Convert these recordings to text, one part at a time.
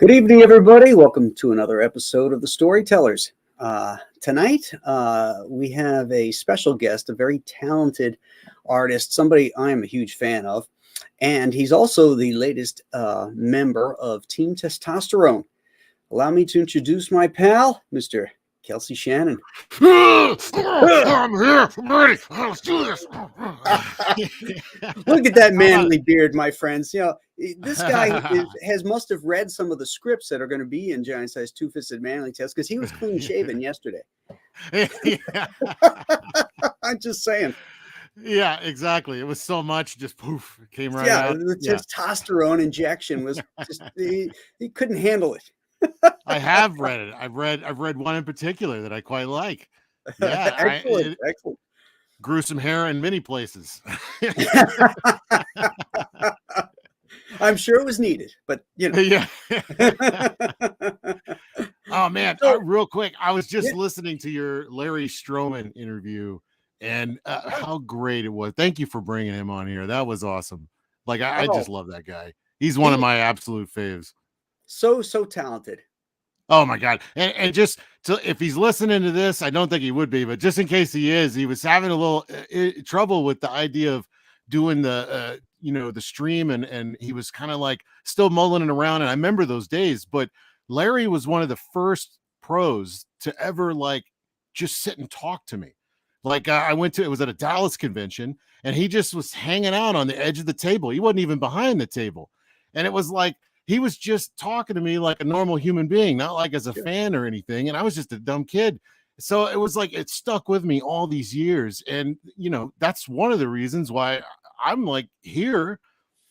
Good evening, everybody. Welcome to another episode of the Storytellers. Tonight, we have a special guest, a very talented artist, somebody I am a huge fan of, and he's also the latest member of Team Testosterone. Allow me to introduce my pal, Mr. Kelsey Shannon. I'm here. I'm ready. Let's do this. Look at that manly beard, my friends. You know, this guy must have read some of the scripts that are going to be in Giant Size Two-Fisted Manly Test because he was clean shaven yesterday. I'm just saying. Yeah, exactly. It was so much, just poof, it came right out. The testosterone injection was just he couldn't handle it. I have read it. I've read one in particular that I quite like. Yeah, excellent. Gruesome hair in many places. I'm sure it was needed, but you know. Yeah. Oh man, real quick, I was just listening to your Larry Stroman interview, and how great it was. Thank you for bringing him on here. That was awesome. Like I just love that guy. He's one of my absolute faves. So talented. Oh my God. And just if he's listening to this, I don't think he would be, but just in case he is, he was having a little trouble with the idea of doing the, the stream. And he was kind of like still mulling around. And I remember those days, but Larry was one of the first pros to ever like just sit and talk to me. Like it was at a Dallas convention, and he just was hanging out on the edge of the table. He wasn't even behind the table. And it was like, he was just talking to me like a normal human being, not like as a fan or anything. And I was just a dumb kid. So it was like, it stuck with me all these years. And, that's one of the reasons why I'm like here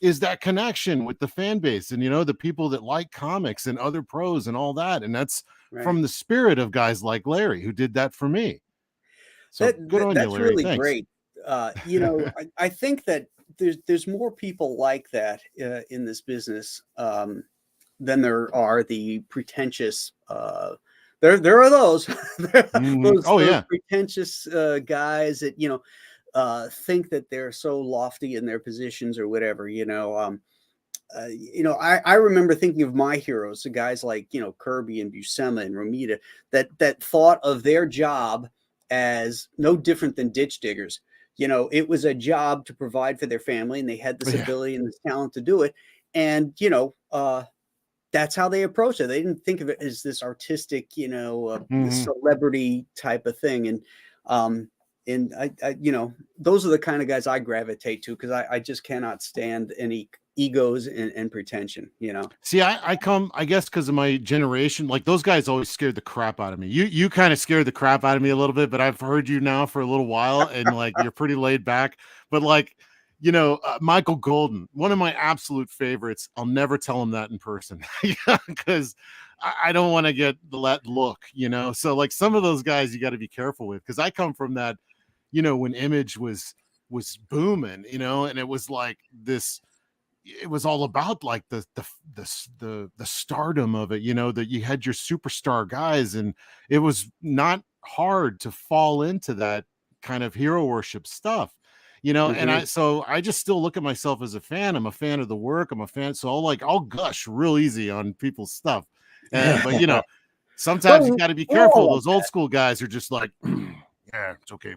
is that connection with the fan base and, the people that like comics and other pros and all that. And that's from the spirit of guys like Larry, who did that for me. So good on you, Larry. That's really Thanks. great. I think that there's more people like that in this business than there are the pretentious. There are those those pretentious guys that think that they're so lofty in their positions or whatever. I remember thinking of my heroes, the guys like Kirby and Buscema and Romita that thought of their job as no different than ditch diggers. It was a job to provide for their family, and they had this ability and this talent to do it. And, that's how they approached it. They didn't think of it as this artistic, celebrity type of thing. And I those are the kind of guys I gravitate to because I just cannot stand any egos and pretension. See, I guess because of my generation, like those guys always scared the crap out of me. You kind of scared the crap out of me a little bit, but I've heard you now for a little while, and like you're pretty laid back. But like Michael Golden, one of my absolute favorites. I'll never tell him that in person because I don't want to get that look. So like some of those guys you got to be careful with, because I come from that when Image was booming, and it was like this. It was all about like the stardom of it, that you had your superstar guys, and it was not hard to fall into that kind of hero worship stuff, and I just still look at myself as a fan. I'm a fan of the work. I'm a fan. So I'll gush real easy on people's stuff. But sometimes you got to be careful. Those old school guys are just like, yeah, it's okay.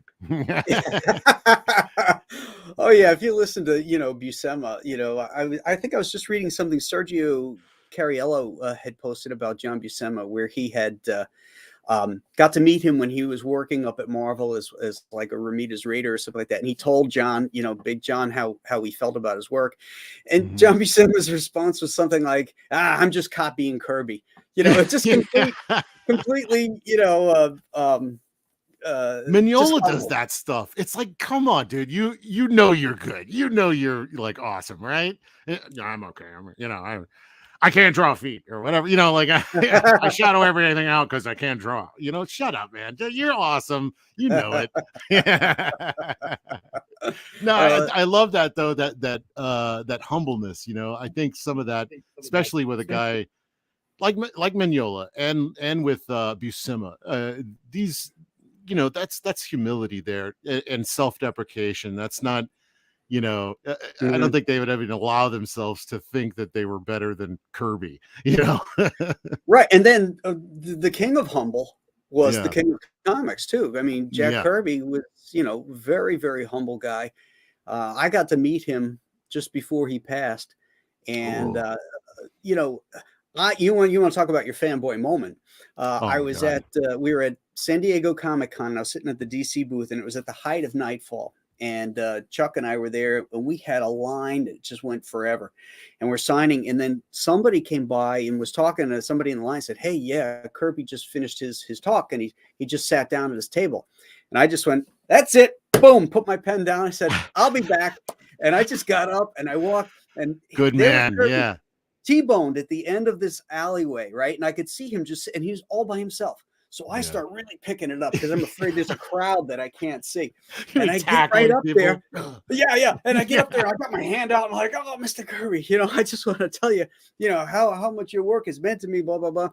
Oh yeah, if you listen to Buscema, I think I was just reading something Sergio Cariello had posted about John Buscema, where he had got to meet him when he was working up at Marvel as like a Romita's Raider or something like that, and he told John, Big John, how he felt about his work, and John Buscema's response was something like, "I'm just copying Kirby," it's just completely, Mignola does that stuff. It's like, come on, dude. You you're good. You're like awesome, right? No, I'm okay. I can't draw feet or whatever. Like I shadow everything out because I can't draw. Shut up, man. You're awesome. You know it. No, I love that though. That humbleness. I think some of that, especially with a guy like Mignola and with Buscema, these. That's humility there and self-deprecation. That's not, I don't think they would even allow themselves to think that they were better than Kirby, Right. And then the king of humble was the Yeah. king of comics too. I mean, Jack Yeah. Kirby was, very, very humble guy. I got to meet him just before he passed. And, Oh, you know, you want to talk about your fanboy moment. oh I my was God. we were at San Diego Comic-Con, and I was sitting at the DC booth, and it was at the height of Nightfall. And Chuck and I were there, and we had a line that just went forever. And we're signing, and then somebody came by and was talking to somebody in the line. Said, "Hey, yeah, Kirby just finished his talk, and he just sat down at his table." And I just went, "That's it!" Boom, put my pen down. I said, "I'll be back." And I just got up and I walked, and Good there was man. Kirby Yeah. T-boned at the end of this alleyway, right? And I could see him and he was all by himself. So I Yeah. start really picking it up because I'm afraid there's a crowd that I can't see. And You're I get right tackling up people. there. Yeah, yeah. And I get Yeah. up there, I got my hand out, and I'm like, "Oh, Mr. Kirby, I just want to tell you, how much your work has meant to me, blah, blah, blah."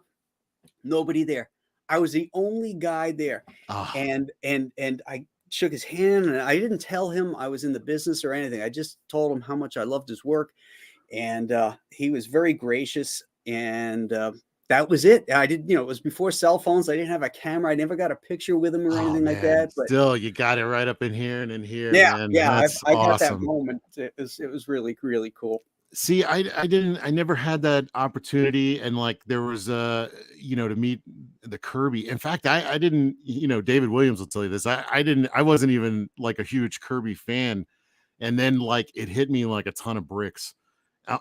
Nobody there. I was the only guy there. Oh, And I shook his hand, and I didn't tell him I was in the business or anything. I just told him how much I loved his work. And he was very gracious. And that was it. I did, it was before cell phones. I didn't have a camera. I never got a picture with him or oh anything like man. that. But Still, you got it right up in here and in here, yeah, man. yeah, That's I got that awesome. moment. It was really, really cool. See, I never had that opportunity, and like there was to meet the Kirby. In fact, I didn't, David Williams will tell you this. I wasn't even like a huge Kirby fan, and then like it hit me like a ton of bricks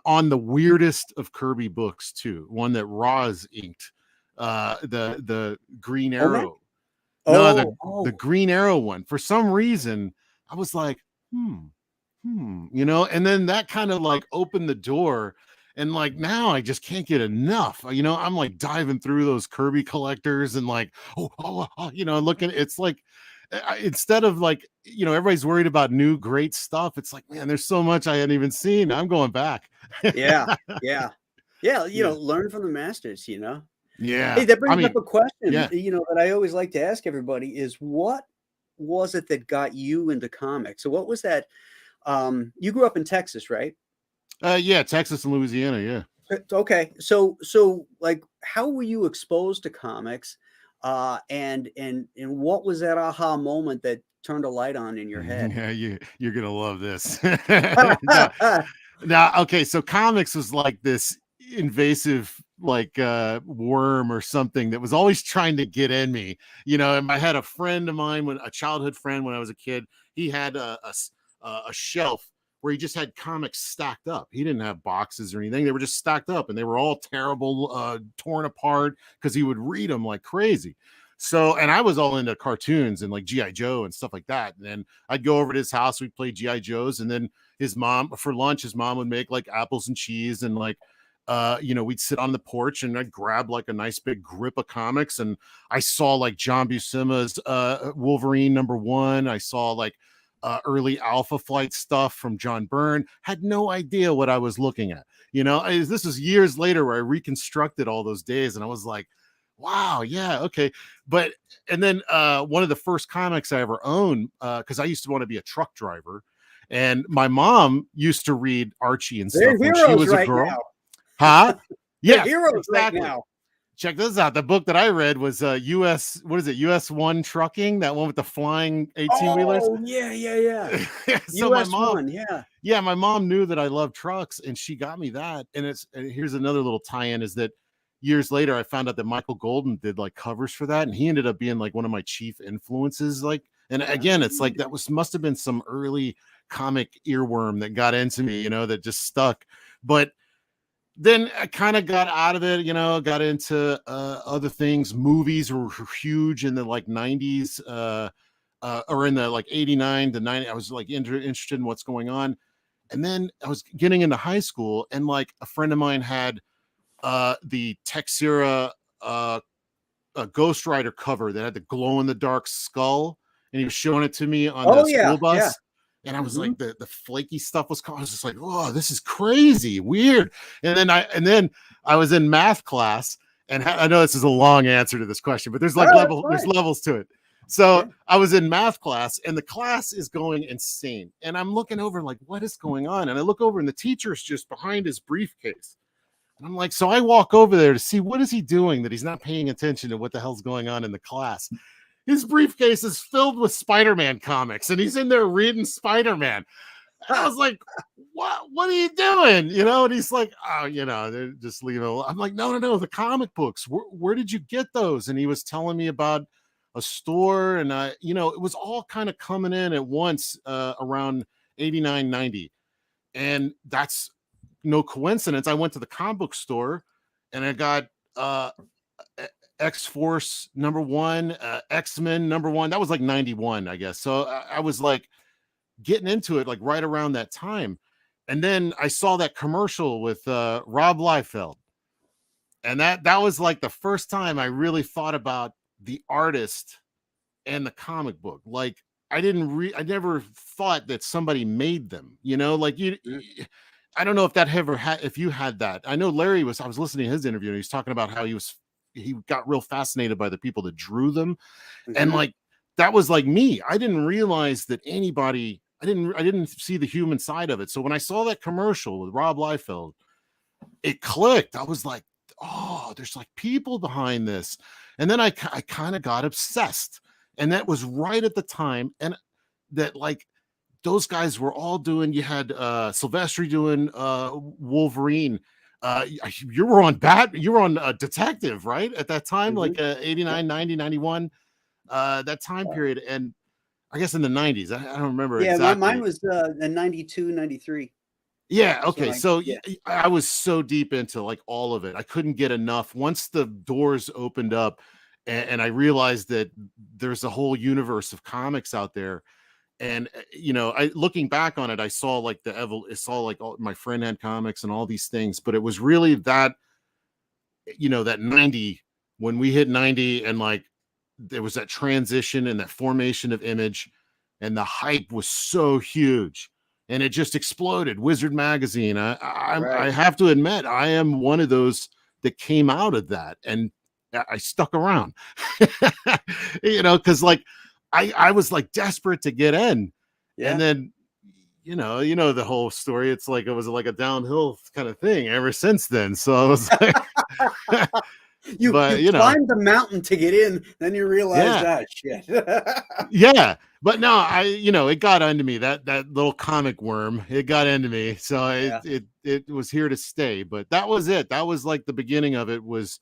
on the weirdest of Kirby books too. One that Roz inked, the Green Oh man. Arrow. No, Oh, the oh, Green Arrow one. For some reason, I was like, and then that kind of like opened the door. And like now I just can't get enough. I'm like diving through those Kirby collectors and like, looking, it's like instead of like, everybody's worried about new great stuff. It's like, man, there's so much I hadn't even seen. I'm going back. yeah, yeah, yeah. Yeah. Learn from the masters. Hey, Yeah. that I brings up mean, a question, yeah. that I always like to ask everybody is what was it that got you into comics? So what was that? You grew up in Texas, right? Yeah, Texas and Louisiana. Yeah. Okay. So like how were you exposed to comics? And what was that aha moment that turned a light on in your head? Yeah, you're gonna love this. No, now, okay, so comics was like this invasive, like worm or something that was always trying to get in me. And I had a friend of mine, when a childhood friend when I was a kid, he had a shelf where he just had comics stacked up. He didn't have boxes or anything; they were just stacked up, and they were all terrible, torn apart because he would read them like crazy. So, and I was all into cartoons and like GI Joe and stuff like that. And then I'd go over to his house, we'd play GI Joes, and then his mom for lunch, his mom would make like apples and cheese, and like we'd sit on the porch and I'd grab like a nice big grip of comics, and I saw like John Buscema's Wolverine #1. I saw like early Alpha Flight stuff from John Byrne. Had no idea what I was looking at. This was years later where I reconstructed all those days, and I was like, wow, yeah, okay. But and then one of the first comics I ever owned, because I used to want to be a truck driver, and my mom used to read Archie and They're stuff when she heroes was a right girl. now. Huh? They're Yes, heroes right exactly. now. Check this out. The book that I read was US, what is it? US 1 Trucking, that one with the flying 18-wheelers. Oh, yeah, yeah, yeah. So my mom, US 1, yeah. yeah, my mom knew that I loved trucks, and she got me that. And here's another little tie-in is that years later I found out that Michael Golden did like covers for that, and he ended up being like one of my chief influences. Like, and again, it's like that must have been some early comic earworm that got into me, that just stuck. But then I kind of got out of it, got into other things. Movies were huge in the like 90s, or in the like 89 to 90. I was like interested in what's going on. And then I was getting into high school, and like a friend of mine had the Texera a Ghost Rider cover that had the glow in the dark skull, and he was showing it to me on the Oh, school yeah, yeah. bus. And I was Mhm. like, the flaky stuff was coming. I was just like, oh, this is crazy, weird. And then I was in math class, and I know this is a long answer to this question, but there's Oh, like that's there's fine. levels to it. So Yeah. I was in math class and the class is going insane. And I'm looking over like, what is going on? And I look over and the teacher's just behind his briefcase. And I'm like, so I walk over there to see what is he doing that he's not paying attention to what the hell's going on in the class. His briefcase is filled with Spider-Man comics and he's in there reading Spider-Man. I was like, what are you doing? You know, and he's like, oh, you know, just leave it alone. I'm like, no, the comic books. Where did you get those? And he was telling me about a store, and you know, it was all kind of coming in at once around 89, 90. And that's no coincidence. I went to the comic book store and I got X-Force #1, X-Men #1. That was like 91, I guess. So I was like getting into it like right around that time. And then I saw that commercial with Rob Liefeld. And that was like the first time I really thought about the artist and the comic book. Like I never thought that somebody made them, you know, like I don't know if that ever had, if you had that. I know I was listening to his interview and he's talking about how he got real fascinated by the people that drew them. And Mm-hmm. like, that was like me. I didn't realize that I didn't see the human side of it. So when I saw that commercial with Rob Liefeld, it clicked. I was like, oh, there's like people behind this. And then I kind of got obsessed. And that was right at the time. And that like those guys were all doing, you had Silvestri doing Wolverine. You were on Detective, right? At that time, Mm-hmm. like 89, 90, 91, that time period. And I guess in the 90s, I don't remember Yeah, mine exactly. was in 92, 93. Yeah. That's when Okay. So yeah. I was so deep into like all of it. I couldn't get enough. Once the doors opened up and I realized that there's a whole universe of comics out there. And you know, looking back on it, I saw like I saw like my friend had comics and all these things, but it was really that, you know, that 90, when we hit 90 and like there was that transition and that formation of Image and the hype was so huge and it just exploded. Wizard magazine, I Right. have to admit, I am one of those that came out of that and I stuck around. You know, because like I was like desperate to get in. And Yeah. then you know the whole story. It's like it was like a downhill kind of thing ever since then. So I was like, You but you know, climbed the mountain to get in, then you realize yeah, that shit. yeah. But no, you know, it got into me, that little comic worm. It got into me, so Yeah. it was here to stay. But that was it. That was like the beginning of it. Was,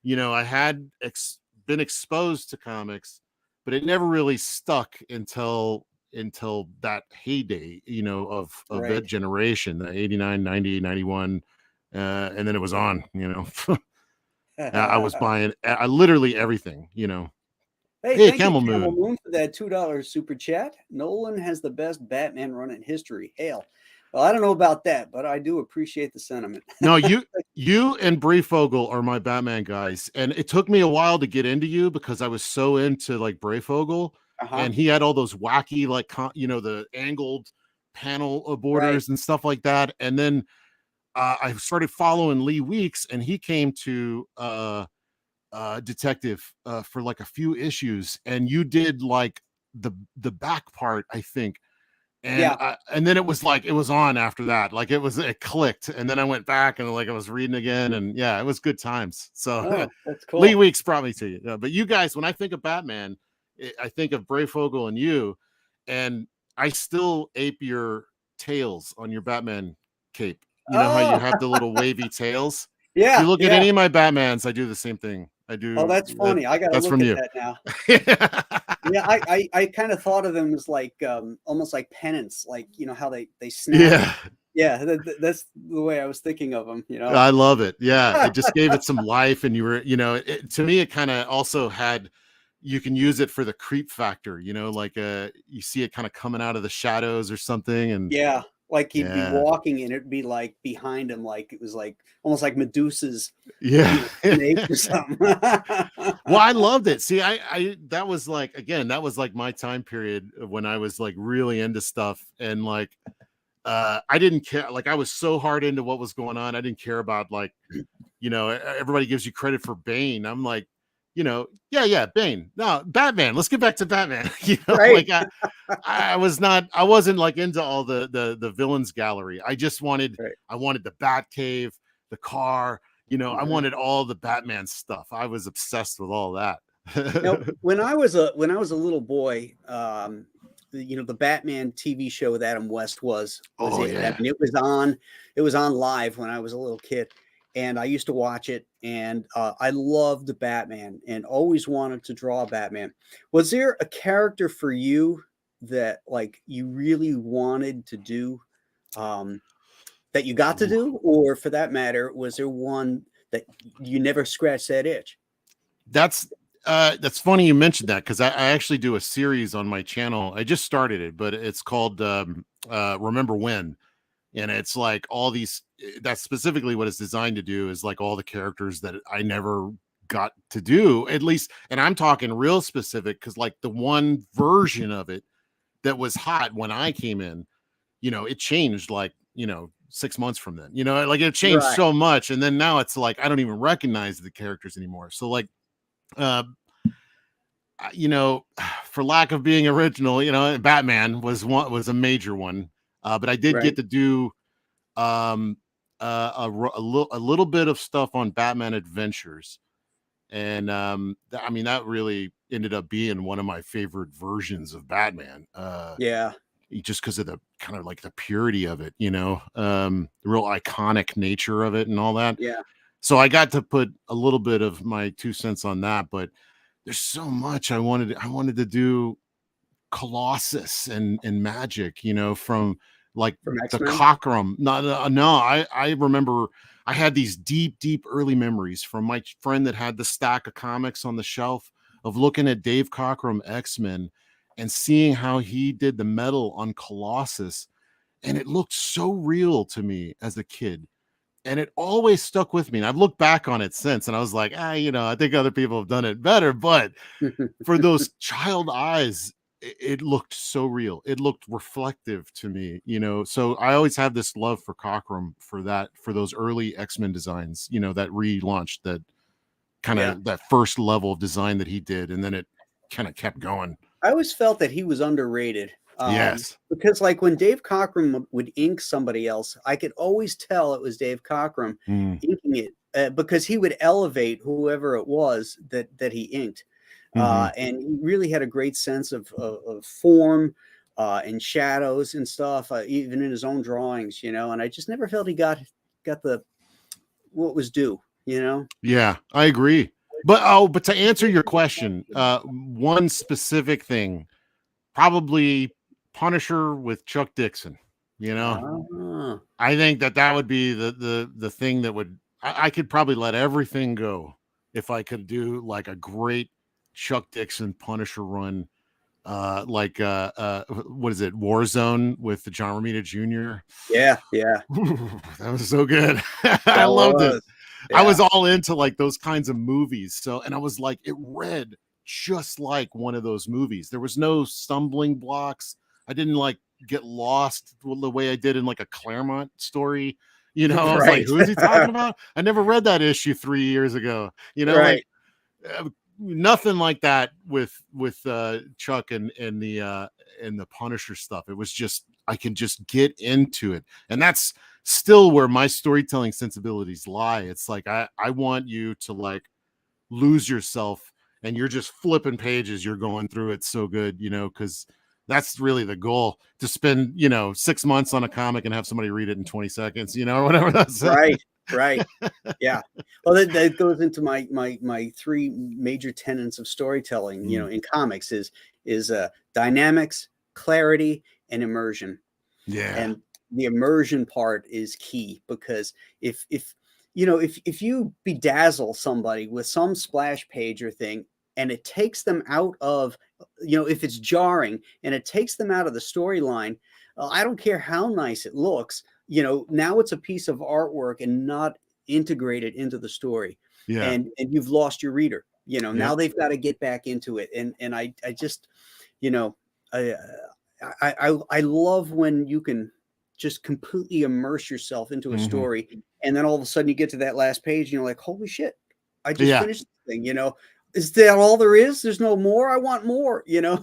you know, I had been exposed to comics, but it never really stuck until that heyday, you know, of that Right. generation, the 89, 90, 91. And then it was on, you know. I was buying literally everything, you know. Hey, Hey, thank you, Camel Camel Moon. Moon, for that $2 super chat. Nolan has the best Batman run in history. Hail. Well, I don't know about that, but I do appreciate the sentiment. No, you and Brayfogle are my Batman guys. And it took me a while to get into you because I was so into like Brayfogle, Uh-huh. and he had all those wacky, like, you know, the angled panel Right. borders and stuff like that. And then I started following Lee Weeks, and he came to Detective for like a few issues, and you did like the back part, I think. Yeah. And then it was like it was on after that. Like it clicked, and then I went back and like I was reading again, and yeah, it was good times. So Oh, that's Lee cool. Weeks brought me to you. But you guys, when I think of Batman, I think of Brayfogle and you, and I still ape your tails on your Batman cape. You know how you Oh, have the little wavy tails? If you yeah, look at yeah. any of my Batmans, I do the same thing. I Oh, do that's that. funny. I got to That's look from at you. that now. Yeah, I kind of thought of them as like almost like pennants, like how they snap. Yeah. Yeah, that's the way I was thinking of them. I love it. Yeah, it just gave it some life, and you were, to me, it kind of also had. You can use it for the creep factor, like you see it kind of coming out of the shadows or something, and Yeah, like he'd be yeah, walking and it'd be like behind him, like it was like almost like Medusa's, yeah. snake or something. Well, I loved it. See, I that was like, again, that was like my time period when I was like really into stuff, and like I didn't care. Like I was so hard into what was going on. I didn't care about like, everybody gives you credit for Bane. I'm like, yeah, Bane. No, Batman. Let's get back to Batman. Right. Like I wasn't like into all the villains gallery. Right. I wanted the Batcave, the car, I Mhm. wanted all the Batman stuff. I was obsessed with all that. Now, when I was a little boy, the Batman TV show with Adam West was Oh it. I yeah. mean, it was on live when I was a little kid, and I used to watch it, and I loved Batman and always wanted to draw Batman. Was there a character for you that like you really wanted to do, um, that you got to Ooh. do, or for that matter, was there one that you never scratched that itch? That's funny you mentioned that because I actually do a series on my channel. I just started it, but it's called Remember When, and it's like all these. That's specifically what it's designed to do is like all the characters that I never got to do at least, and I'm talking real specific because like the one version of it that was hot when I came in, it changed like 6 months from then. Like it changed Right, so much, and then now it's like I don't even recognize the characters anymore. So like uh for lack of being original, Batman was a major one. But I did right. get to do um a little bit of stuff on Batman Adventures. And I mean that really ended up being one of my favorite versions of Batman. Yeah, Just because of the kind of like the purity of it, the real iconic nature of it and all that. yeah. So I got to put a little bit of my 2 cents on that, but there's so much I wanted to do Colossus and Magic, from like From the X-Men? Cockrum. No, no, no, I remember I had these deep, deep early memories from my friend that had the stack of comics on the shelf of looking at Dave Cockrum X-Men and seeing how he did the metal on Colossus. And it looked so real to me as a kid. And it always stuck with me. And I've looked back on it since and I was like, I think other people have done it better. But for those child eyes, it looked so real. It looked reflective to me, So I always have this love for Cockrum for those early X-Men designs, that relaunched that kind Yeah. of that first level of design that he did, and then it kind of kept going. I always felt that he was underrated, Yes. because, like, when Dave Cockrum would ink somebody else, I could always tell it was Dave Cockrum Mm, inking it, because he would elevate whoever it was that he inked, hmm. and he really had a great sense of form, and shadows and stuff, even in his own drawings, and I just never felt he got the what was due, you know? Yeah, I agree. But to answer your question, one specific thing, probably Punisher with Chuck Dixon. You know, Ah, I think that would be the thing that would I could probably let everything go if I could do like a great Chuck Dixon Punisher run, what is it, Warzone with John Romita Jr. yeah, yeah, That was so good. I that loved it. was. I was Yeah. all into like those kinds of movies. So, and I was like, it read just like one of those movies. There was no stumbling blocks. I didn't like get lost the way I did in like a Claremont story. I was like, Right. who is he talking about? I never read that issue 3 years ago. Like Right. nothing like that with Chuck and the Punisher stuff. It was just I can just get into it, and that's still where my storytelling sensibilities lie. It's like I want you to like lose yourself, and you're just flipping pages. You're going through it so good, because that's really the goal to spend 6 months on a comic and have somebody read it in 20 seconds, or whatever that's. Right. Right. Yeah. Well, that goes into my three major tenets of storytelling, Mm, in comics is dynamics, clarity, and immersion. yeah. And the immersion part is key because if you bedazzle somebody with some splash page or thing and it takes them out of, if it's jarring and it takes them out of the storyline, I don't care how nice it looks, now it's a piece of artwork and not integrated into the story, Yeah. and you've lost your reader. Yep. Now they've got to get back into it, and I just, you know I, I love when you can just completely immerse yourself into a Hmm. story, and then all of a sudden you get to that last page and you're like, holy shit, I just Yeah. finished the thing, is that all there is? There's no more. I want more. Yeah.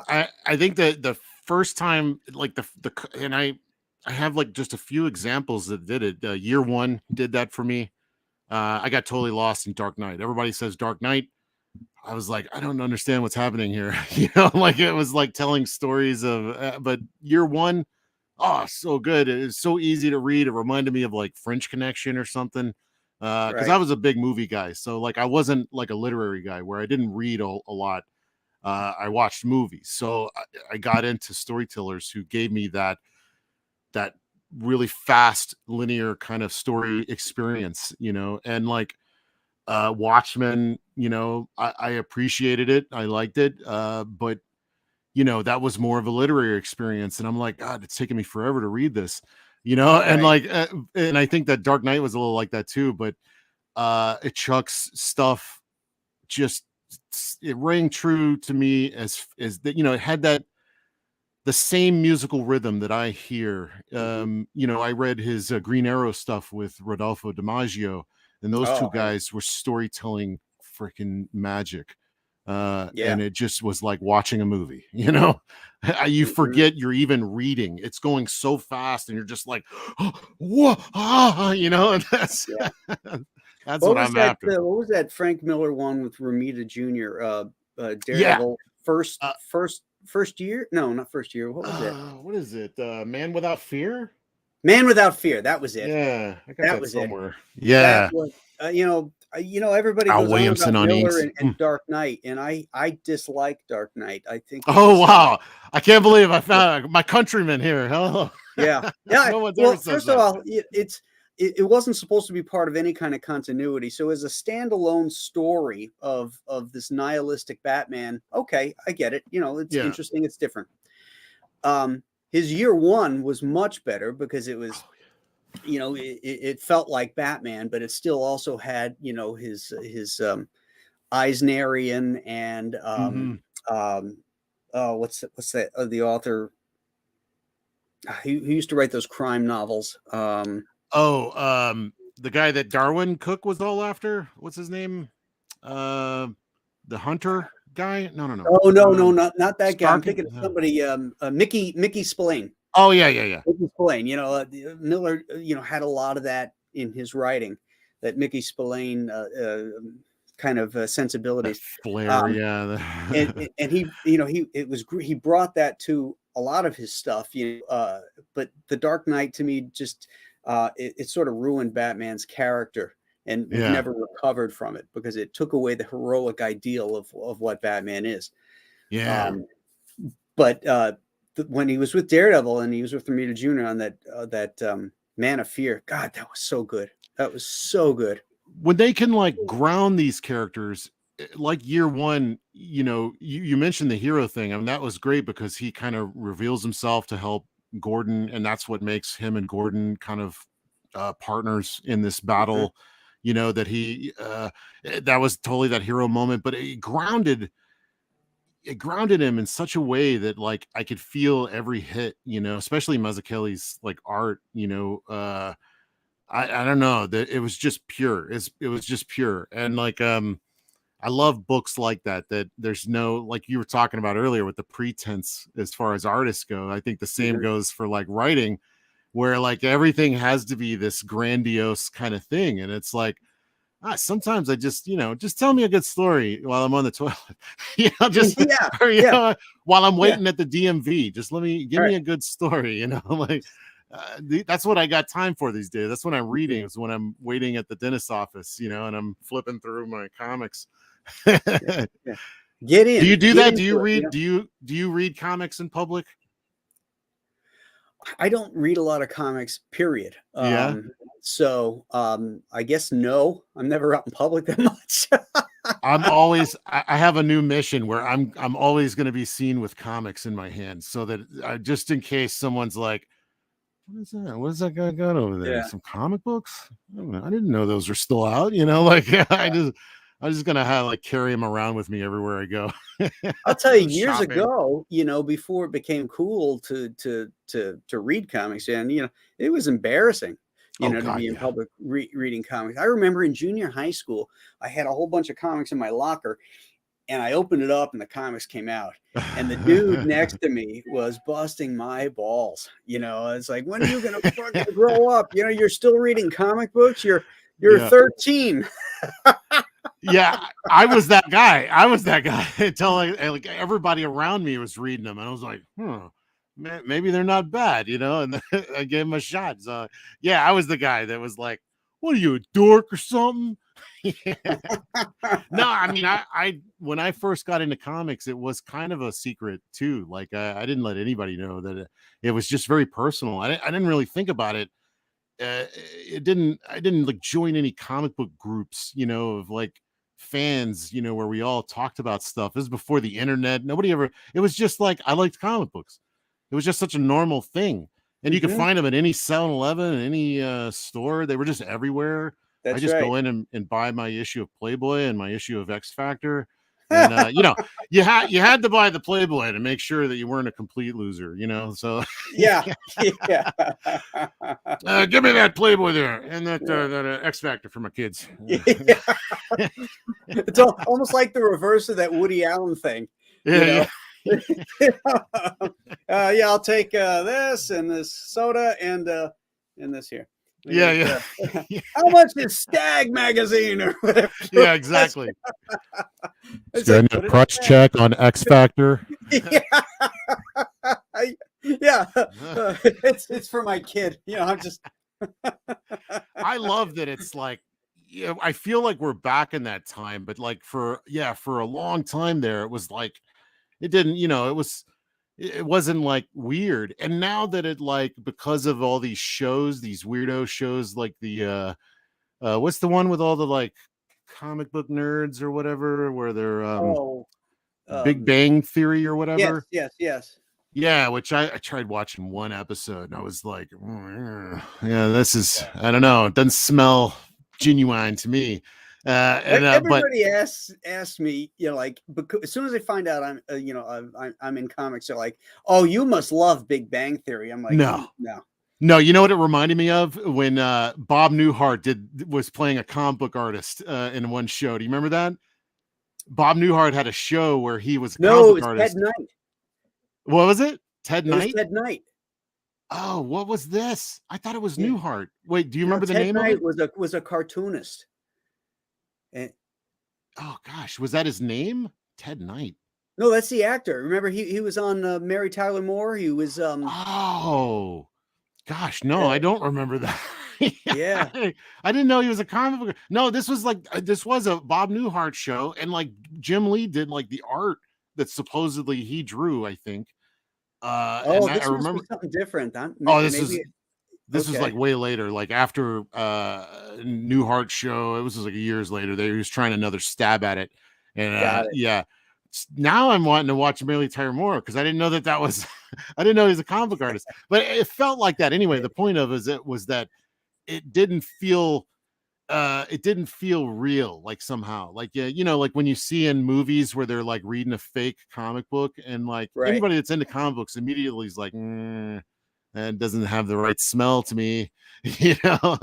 I think that the first time, like and I have like just a few examples that did it. Year one did that for me. I got totally lost in Dark Knight. Everybody says Dark Knight. I was like, I don't understand what's happening here. Like it was like telling stories of, but year one, oh, so good. It was so easy to read. It reminded me of like French Connection or something. Because Right. I was a big movie guy. So like I wasn't like a literary guy where I didn't read a lot. I watched movies. So I got into storytellers who gave me that really fast linear kind of story experience, and like Watchmen, I appreciated it. I liked it. But that was more of a literary experience. And I'm like, God, it's taking me forever to read this, and Right. like, and I think that Dark Knight was a little like that too, but Chuck's stuff just, it rang true to me as that, it had the same musical rhythm that I hear. Mhm. I read his Green Arrow stuff with Rodolfo DiMaggio, and those two Oh, yeah. guys were storytelling freaking magic. Yeah. And it just was like watching a movie, you Mhm. forget you're even reading. It's going so fast, and you're just like, oh, whoa, ah, and that's Yeah. that's what I'm after. What was that Frank Miller one with Romita Jr., Yeah. Daredevil first Uh, first first year? No, not first year. What was it? what is it? Man Without Fear? Man Without Fear. That was it. Yeah, I got That that was it. somewhere. That Yeah. was, everybody Al goes on Williamson about on Miller East. and Dark Knight, and I dislike Dark Knight. I think it Oh was, wow! I can't believe I found my countryman here. Hello. yeah, yeah. No one's ever Well, says first of that. all, it wasn't supposed to be part of any kind of continuity. So as a standalone story of this nihilistic Batman, okay, I get it. It's Yeah. interesting. It's different. His year one was much better because it was, Oh, it felt like Batman, but it still also had, his Eisnerian and yeah. Hmm. oh, what's that? The author who used to write those crime novels. Oh, the guy that Darwin Cook was all after. What's his name? Uh, the Hunter guy? No, no, no. Oh no, no, not that guy. I'm Stark. thinking of No. somebody. Mickey Spillane. Oh yeah, yeah, yeah. Mickey Spillane. Miller. Had a lot of that in his writing. That Mickey Spillane kind of That sensibilities. flair. Um, and Yeah. and he he brought that to a lot of his stuff. But the Dark Knight to me just it sort of ruined Batman's character. And we've Yeah. never recovered from it because it took away the heroic ideal of what Batman is. Yeah. Um, but when he was with Daredevil and he was with Romita Jr. on that Man of Fear, God, that was so good. That was so good. When they can like ground these characters, like year one, you mentioned the hero thing. I mean, that was great because he kind of reveals himself to help Gordon, and that's what makes him and Gordon kind of partners in this Mhm. battle. That that was totally that hero moment, but it grounded him in such a way that like I could feel every hit, especially Mazzucchelli's like art, I don't know that it was just pure. It was just pure. And like I love books like that there's no, like you were talking about earlier with the pretense as far as artists go. I think the same Mhm. goes for like writing, where like everything has to be this grandiose kind of thing. And it's like, sometimes I just, just tell me a good story while I'm on the toilet, just Yeah, or, yeah, while I'm yeah. waiting at the DMV, just give All me right. a good story, like that's what I got time for these days. That's when I'm Mhm. reading, is when I'm waiting at the dentist office, and I'm flipping through my comics. Yeah, yeah. Get Do you in, do get that? Do into you it. read? Do you read comics in public? I don't read a lot of comics, period. Yeah. I guess no, I'm never out in public that much. I have a new mission where I'm always going to be seen with comics in my hands, so that just in case someone's like, what is that? What does that guy got over there? Yeah, Some comic books? I don't know. I didn't know those were still out. Like I'm just gonna have like carry them around with me everywhere I go. I'll tell you, years Shopping. ago, before it became cool to read comics, and it was embarrassing. you Oh know, to God, be in yeah. public reading comics. I remember in junior high school, I had a whole bunch of comics in my locker, and I opened it up and the comics came out. And the dude next to me was busting my balls. You know, it's like, when are you gonna fucking grow up? You know, you're still reading comic books. You're Yeah. 13. Yeah, I was that guy. I was that guy until like everybody around me was reading them, and I was like, maybe they're not bad, you know. And I gave them a shot. So yeah, I was the guy that was like, "What are you, a dork or something?" Yeah. No, I mean, I when I first got into comics, it was kind of a secret too. Like I didn't let anybody know that it was just very personal. I didn't really think about it. I didn't like join any comic book groups, you know, of like fans, you know, where we all talked about stuff. This is before the internet. Nobody ever, it was just like I liked comic books. It was just such a normal thing. And you could Mhm. find them at any 7-Eleven, any store. They were just everywhere. I That's just right. go in and buy my issue of Playboy and my issue of X Factor. And you know, you had to buy the Playboy to make sure that you weren't a complete loser, you know. So Yeah. Yeah. give me that Playboy there and that X Factor for my kids. Yeah. It's almost like the reverse of that Woody Allen thing, you Yeah, know. yeah. Yeah, I'll take this and this soda and this here. Yeah, Like, yeah. how much is Stag magazine or whatever? Yeah, exactly. It's like, A put it price back. check on X Factor. Yeah. Yeah. It's for my kid. You know, I'm just I love that it's like, yeah, I feel like we're back in that time, but like for a long time there, it was like it didn't, you know, it wasn't like weird. And now that it like because of all these shows, these weirdo shows like the what's the one with all the like comic book nerds or whatever, where they're oh Big um Bang Theory or yes, whatever. yes, yes. Yeah, which I tried watching one episode and I was like, yeah, this is, I don't know, it doesn't smell genuine to me. But Everybody asks me, you know, like, because as soon as they find out I'm, you know, I'm in comics, they're like, "Oh, you must love Big Bang Theory." I'm like, no, no." no, you know what it reminded me of when Bob Newhart was playing a comic book artist in one show. Do you remember that? Bob Newhart had a show where he was a comic No, book it's Ted artist. Knight. What was it? Ted It was Knight? Ted Knight. Oh, what was this? I thought it was Yeah. Newhart. Wait, do you No, remember the Ted name of Knight it? was a cartoonist. And Oh gosh, was that his name? Ted Knight. no, that's the actor. Remember, he was on Mary Tyler Moore. He was Oh, gosh, no, I uh, don't remember that. yeah. I didn't know he was a comic book. No, this was like this was a Bob Newhart show, and like Jim Lee did like the art that supposedly he drew, I think. And Oh, I this must be remember. something different. Oh, Maybe. this was Okay. like way later, like after Newhart show. It was just like years later. They was trying another stab at it, and Got it. yeah. Now I'm wanting to watch Mary Tyler Moore because I didn't know that was I didn't know he was a comic book artist, but it felt like that anyway. The point of it was that it didn't feel real, like somehow, like you know, like when you see in movies where they're like reading a fake comic book, and like Right. anybody that's into comic books immediately is like, that doesn't have the right smell to me, you know.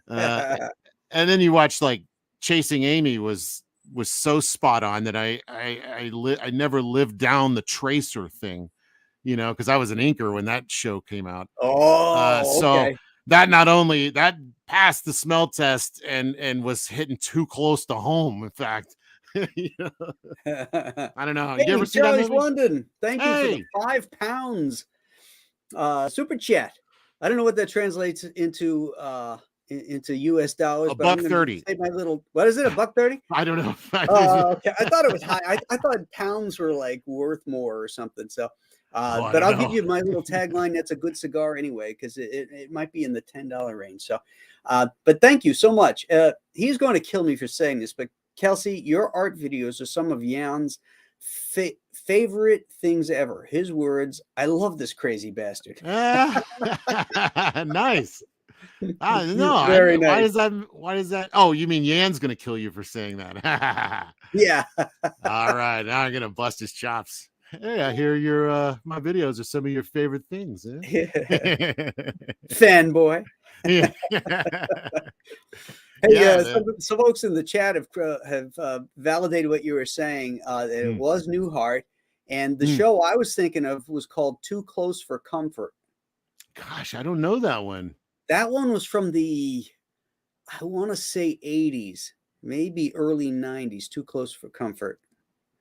uh and then you watch like Chasing Amy was so spot on that I never lived down the tracer thing, you know, because I was an inker when that show came out. Oh, So okay. that not only that passed the smell test and was hitting too close to home. In fact, you know, I don't know. You Hey, ever see that Charlie's movie? London. Thank you for the Hey, 5 pounds super chat. I don't know what that translates into into US dollars, a but I'm buck gonna 30. say my little, what is it, a buck 30? I don't know. Okay. I thought it was high. I thought pounds were like worth more or something. So Oh, I but don't I'll give know. you my little tagline. That's a good cigar anyway, because it might be in the $10 range. So but thank you so much. He's going to kill me for saying this, but Kelsey, your art videos are some of Jan's favorite things ever. His words, I love this crazy bastard. Nice. No, Very why nice. does that? Why does that? Oh, you mean Yan's gonna kill you for saying that? Yeah. All right, now I'm gonna bust his chops. Hey, I hear your my videos are some of your favorite things. Eh? Fanboy. Yeah. Hey, Yeah. some folks in the chat have validated what you were saying. That it Mm, was Newhart, and the mm. show I was thinking of was called Too Close for Comfort. Gosh, I don't know that one. That one was from the, I want to say 80s, maybe early 90s. Too Close for Comfort.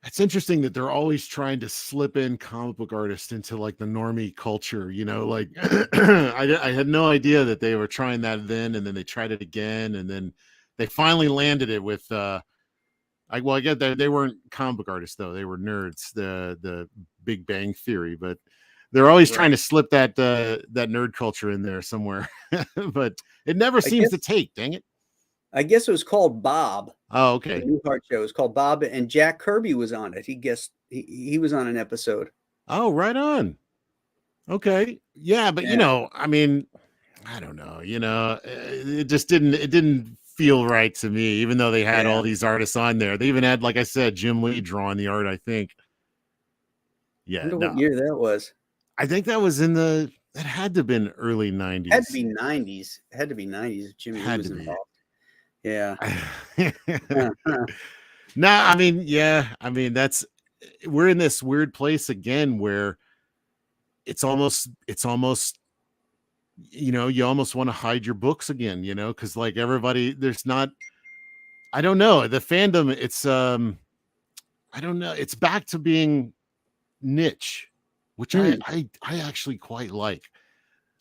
It's interesting that they're always trying to slip in comic book artists into like the normie culture, like I had no idea that they were trying that then, and then they tried it again, and then they finally landed it with I get that they weren't comic book artists though, they were nerds, the Big Bang Theory, but they're always Right. trying to slip that nerd culture in there somewhere. But it never I seems to guess take, dang it. I guess it was called Bob. Oh, The okay. Newhart show was called Bob, and Jack Kirby was on it. He was on an episode. Oh, right on. Okay. Yeah, but Yeah. I mean, I don't know, it didn't feel right to me, even though they had Yeah. all these artists on there. They even had, like I said, Jim Lee drawing the art, I think. Yeah, Wonder what no. year that was. I think that was that had to have been early Had to 90s. be 90s. Had to be 90s if Jimmy Lee Had to was be. involved. Yeah. No, I mean, yeah, I mean, we're in this weird place again where it's almost you almost want to hide your books again, because like everybody, there's not, I don't know, the fandom, I don't know, it's back to being niche, which I Hmm. I, I actually quite like.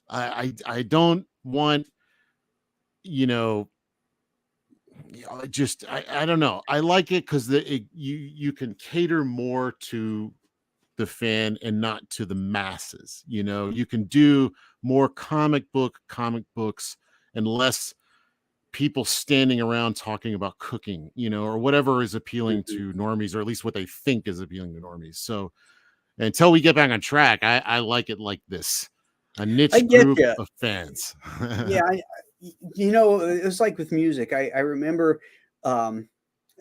I don't want, you know just I don't know. I like it because you can cater more to the fan and not to the masses. You can do more comic books and less people standing around talking about cooking, or whatever is appealing Mhm. to normies, or at least what they think is appealing to normies. So until we get back on track, I like it like this, a I niche get group you. of fans. Yeah, it was like with music. I remember, um,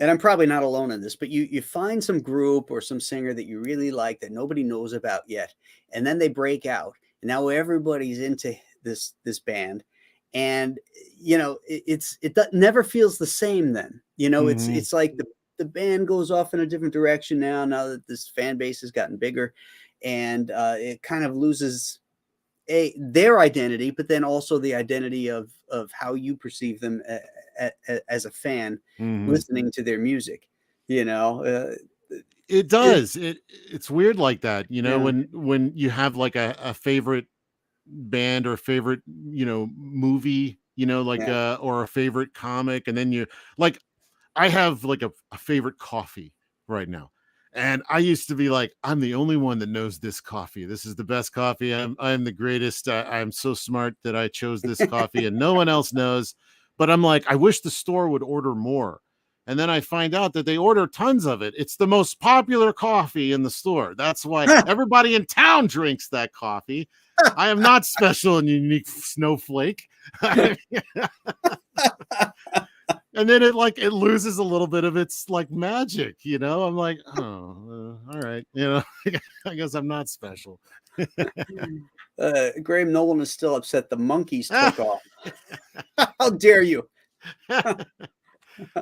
and I'm probably not alone in this, but you find some group or some singer that you really like that nobody knows about yet, and then they break out, and now everybody's into this band, and never feels the same then. Mhm. It's like the band goes off in a different direction now that this fan base has gotten bigger, and it kind of loses their identity, but then also the identity of how you perceive them as a fan Mhm. listening to their music. You know, It it does. It's weird like that, yeah, when you have like a favorite band or a favorite, movie, like yeah. or a favorite comic, and then you like I have like a favorite coffee right now. And I used to be like, I'm the only one that knows this coffee. This is the best coffee. I'm the greatest. I'm so smart that I chose this coffee and no one else knows. But I'm like, I wish the store would order more. And then I find out that they order tons of it. It's the most popular coffee in the store. That's why everybody in town drinks that coffee. I am not special and unique snowflake. And then it loses a little bit of its like magic. I'm like, oh, all right, I guess I'm not special. Graham Nolan is still upset the monkeys I took off. How dare you?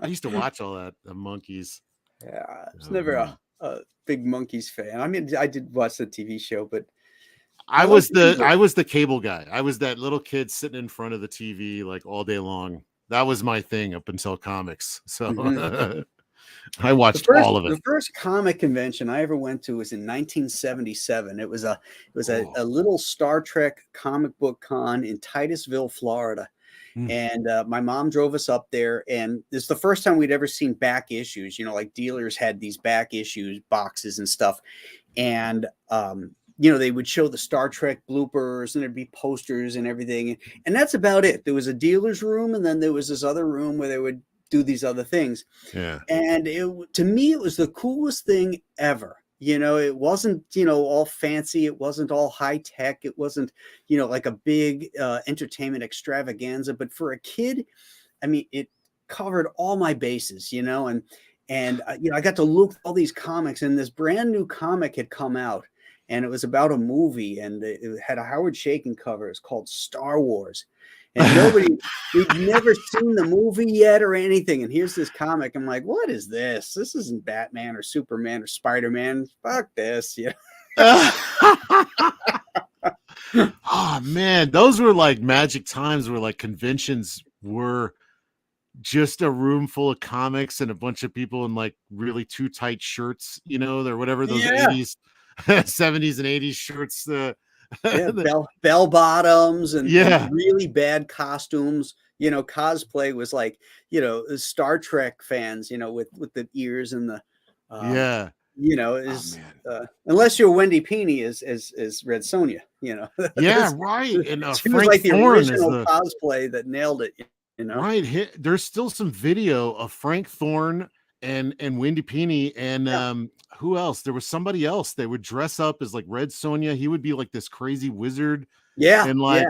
used to watch all that, the monkeys. Yeah, I was Oh never man, a big monkeys fan. I mean, I did watch the TV show, but I I like was the the music. I was the cable guy. I was that little kid sitting in front of the TV like all day long. That was my thing up until comics. So Mhm. I watched all of it. The first comic convention I ever went to was in 1977. It was a Oh. little Star Trek comic book con in Titusville, Florida. Mm. And my mom drove us up there, and this is the first time we'd ever seen back issues. Like dealers had these back issues boxes and stuff, and they would show the Star Trek bloopers, and there'd be posters and everything, and that's about it. There was a dealer's room, and then there was this other room where they would do these other things. Yeah. And to me, it was the coolest thing ever. It wasn't, all fancy. It wasn't all high tech. It wasn't, like a big entertainment extravaganza. But for a kid, I mean, it covered all my bases, and I got to look at all these comics, and this brand new comic had come out, and it was about a movie, and it had a Howard Chaykin cover. It's called Star Wars. and we'd never seen the movie yet or anything. And here's this comic. I'm like, what is this? This isn't Batman or Superman or Spider-Man. Fuck this. Yeah. Oh man, those were like magic times where like conventions were just a room full of comics and a bunch of people in like really too tight shirts, or whatever those Yeah. 80s, 70s and 80s shirts. Yeah, bell bottoms and Yeah. really bad costumes. Cosplay was like, Star Trek fans, with the ears and the, Yeah. is man. unless you're Wendy Pini as Red Sonja, Yeah, right. And she was Frank like the Thorne is original cosplay that nailed it. Right. There's still some video of Frank Thorne and Wendy Pini and who else? There was somebody else. They would dress up as like Red Sonja. He would be like this crazy wizard. Yeah, And like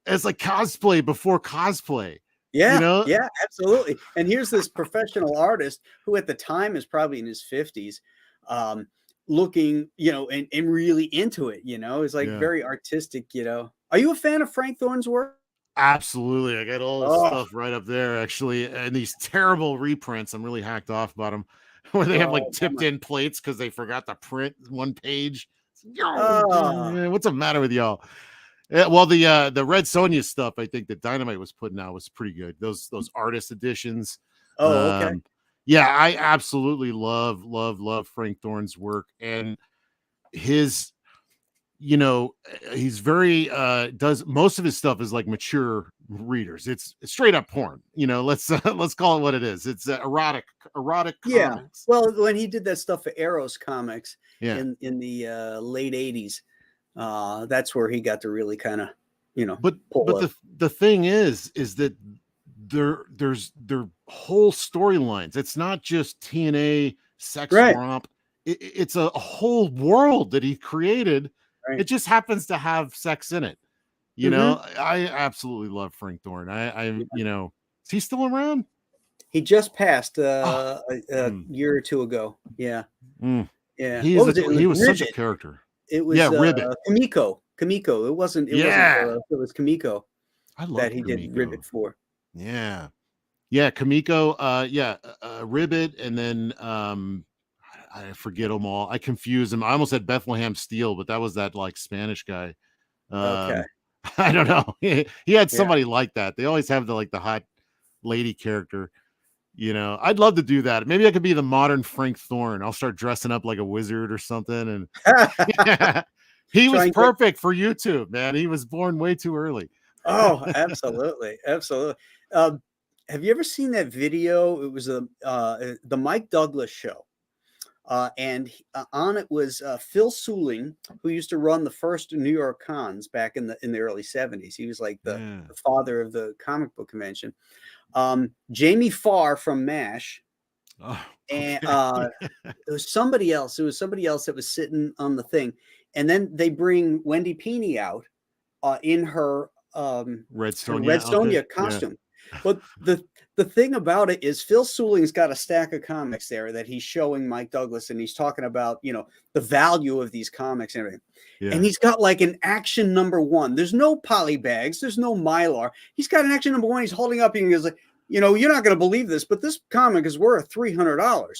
it's like cosplay before cosplay. Yeah, yeah, absolutely. And here's this professional artist who at the time is probably in his 50s, looking, and really into it, It's like very artistic, Are you a fan of Frank Thorne's work? Absolutely. I got all this stuff right up there, actually. And these terrible reprints, I'm really hacked off about them, where they have like tipped in plates because they forgot to print one page. What's the matter with y'all? Well, the Red Sonja stuff, I think that Dynamite was putting out was pretty good. Those artist editions. Oh, okay. Yeah, I absolutely love Frank Thorne's work, and his, he's very does most of his stuff is like mature readers. It's straight up porn. Let's call it what it is. It's erotic comics. Well, when he did that stuff for Eros Comics in the late 80s, that's where he got to really kind of, but the thing is that there's whole storylines. It's not just TNA sex romp. It's a whole world that he created. Right. It just happens to have sex in it. I absolutely love Frank Thorne. Is he still around? He just passed a year or two ago. Yeah. Yeah. He was such a character. It was Ribbit. Kimiko. It wasn't. It was Kimiko. I love that he did Ribbit for. Yeah. Kimiko. Ribbit, and then I forget them all. I confuse them. I almost said Bethlehem Steel, but that was that like Spanish guy. Okay. I don't know. He had somebody like that. They always have the hot lady character. I'd love to do that. Maybe I could be the modern Frank Thorne. I'll start dressing up like a wizard or something. And he was perfect for YouTube, man. He was born way too early. Oh, absolutely. Absolutely. Have you ever seen that video? It was the Mike Douglas show. And on it was Phil Suling, who used to run the first New York cons back in the early 70s. He was like the father of the comic book convention. Jamie Farr from MASH. And it was somebody else. It was somebody else that was sitting on the thing. And then they bring Wendy Pini out in her Red Sonja costume. Yeah. But the thing about it is Phil Suling's got a stack of comics there that he's showing Mike Douglas, and he's talking about, the value of these comics and everything. Yeah. And he's got like an action number 1. There's no poly bags. There's no Mylar. He's got an action number 1. He's holding up and he's like, you're not going to believe this, but this comic is worth $300,